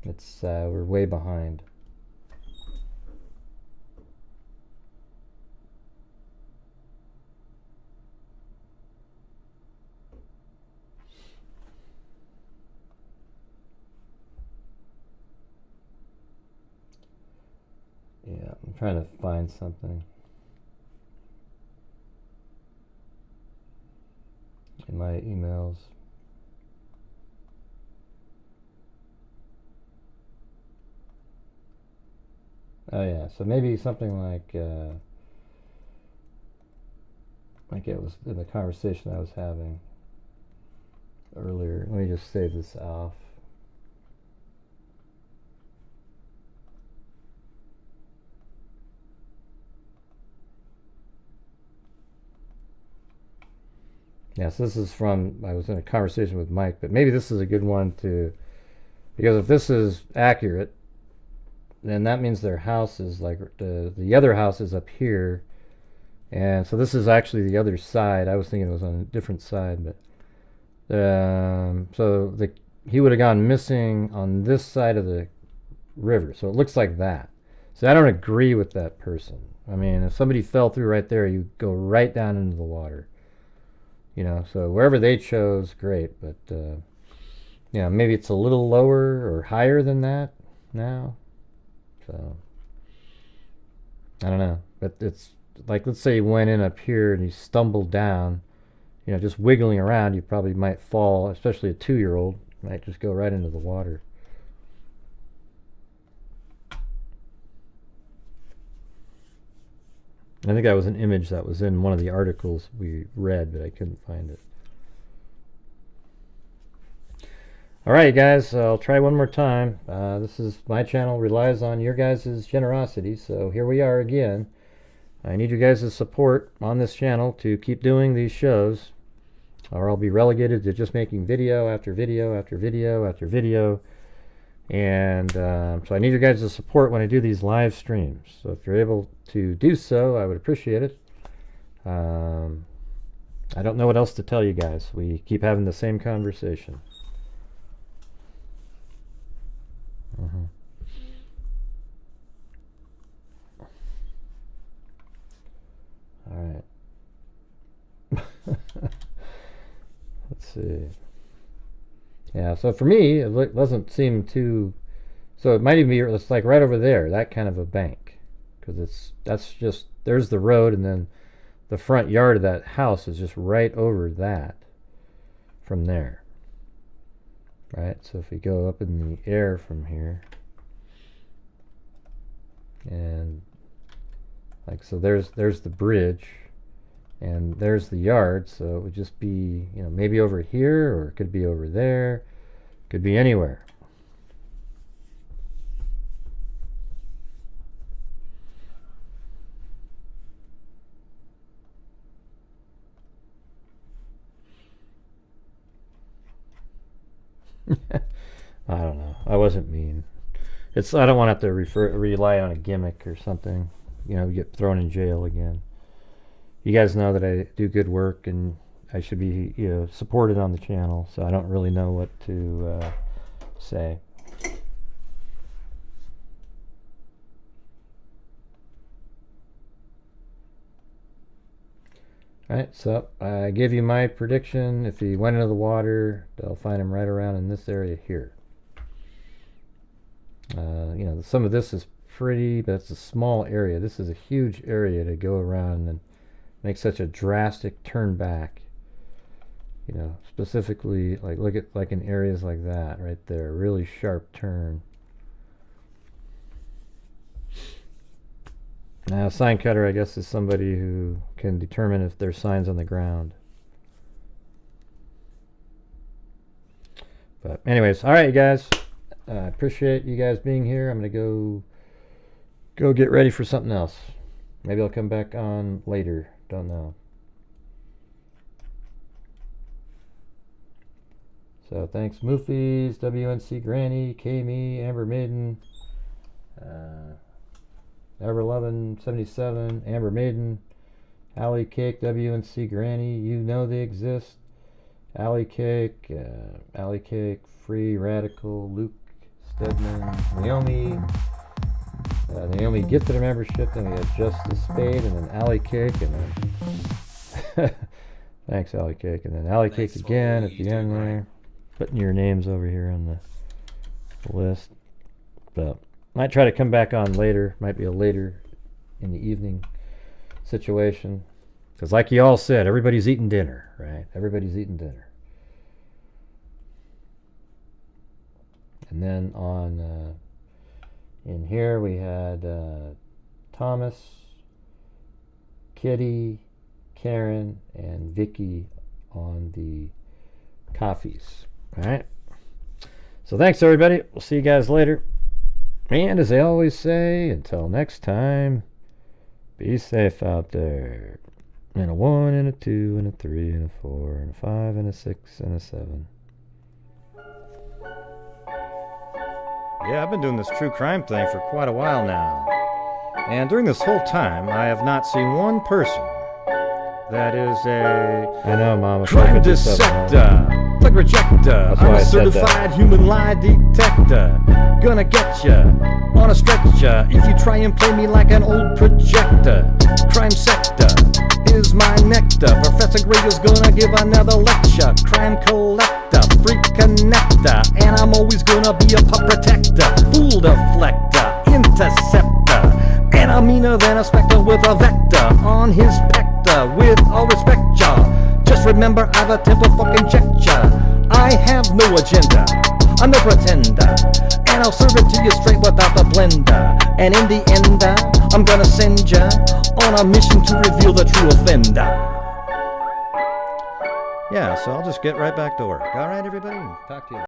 It's we're way behind. Yeah, I'm trying to find something in my emails. Oh yeah, so maybe something like it was in the conversation I was having earlier. Let me just save this off. Yeah, so this is from, I was in a conversation with Mike, but maybe this is a good one to, because if this is accurate, then that means their house is like, the other house is up here, and so this is actually the other side. I was thinking it was on a different side, but, so he would have gone missing on this side of the river, so it looks like that. So I don't agree with that person. I mean, if somebody fell through right there, you go right down into the water. You know, so wherever they chose, great, but you know, maybe it's a little lower or higher than that now. So I don't know, but it's like, let's say you went in up here and you stumbled down, you know, just wiggling around, you probably might fall, especially a 2-year-old might just go right into the water. I think that was an image that was in one of the articles we read, but I couldn't find it. Alright guys, I'll try one more time. This is my channel, relies on your guys' generosity, so here we are again. I need you guys' support on this channel to keep doing these shows, or I'll be relegated to just making video after video after video after video. And so I need your guys' support when I do these live streams. So if you're able to do so, I would appreciate it. I don't know what else to tell you guys. We keep having the same conversation. All right. Let's see. Yeah, so for me, it doesn't seem too, so it might even be, it's like right over there, that kind of a bank, because that's just, there's the road, and then the front yard of that house is just right over that from there, right? So if we go up in the air from here, and like, so there's the bridge, and there's the yard, so it would just be, you know, maybe over here, or it could be over there, could be anywhere. I don't know. I wasn't mean. I don't want to have to rely on a gimmick or something. You know, get thrown in jail again. You guys know that I do good work and I should be, you know, supported on the channel, so I don't really know what to say. Alright, so I gave you my prediction. If he went into the water, they'll find him right around in this area here. You know, some of this is pretty, but it's a small area. This is a huge area to go around and make such a drastic turn back. You know, specifically, like look at like in areas like that right there, really sharp turn. Now, sign cutter, I guess, is somebody who can determine if there's signs on the ground. But anyways, all right, you guys. I appreciate you guys being here. I'm gonna go get ready for something else. Maybe I'll come back on later. Don't know. So thanks, Moofies, WNC Granny, K-Me, Amber Maiden, Everlovin 77, Amber Maiden, Alley Cake, WNC Granny, you know they exist. Alley Cake, Free Radical, Luke Stedman, Naomi. Naomi gifted a membership, then we had Justice Spade, and then Alley Cake, and then thanks, Alley Cake, and then Alley Cake again at the end there. Putting your names over here on the list. But might try to come back on later. Might be a later in the evening situation. Because like you all said, everybody's eating dinner, right? Everybody's eating dinner. And then on in here we had Thomas, Kitty, Karen, and Vicky on the coffees. Alright. So thanks everybody. We'll see you guys later. And as I always say, until next time, be safe out there. And a 1 and a 2 and a 3 and a 4 and a 5 and a 6 and a 7. Yeah, I've been doing this true crime thing for quite a while now. And during this whole time, I have not seen one person that is a I know, Mama. crime dissector, plug rejector. I'm a certified human lie detector. Gonna get ya on a stretcher if you try and play me like an old projector. Crime sector is my nectar. Professor Grader's gonna give another lecture. Crime collector, freak connector, and I'm always gonna be a pup protector. Fool deflector, interceptor, and I'm meaner than a spectre with a vector on his pector. With all respect, y'all, just remember I've a temper fucking check ya. I have no agenda, I'm no pretender, and I'll serve it to you straight without the blender. And in the end, I'm gonna send ya on a mission to reveal the true offender. Yeah, so I'll just get right back to work. Alright, everybody, talk to you.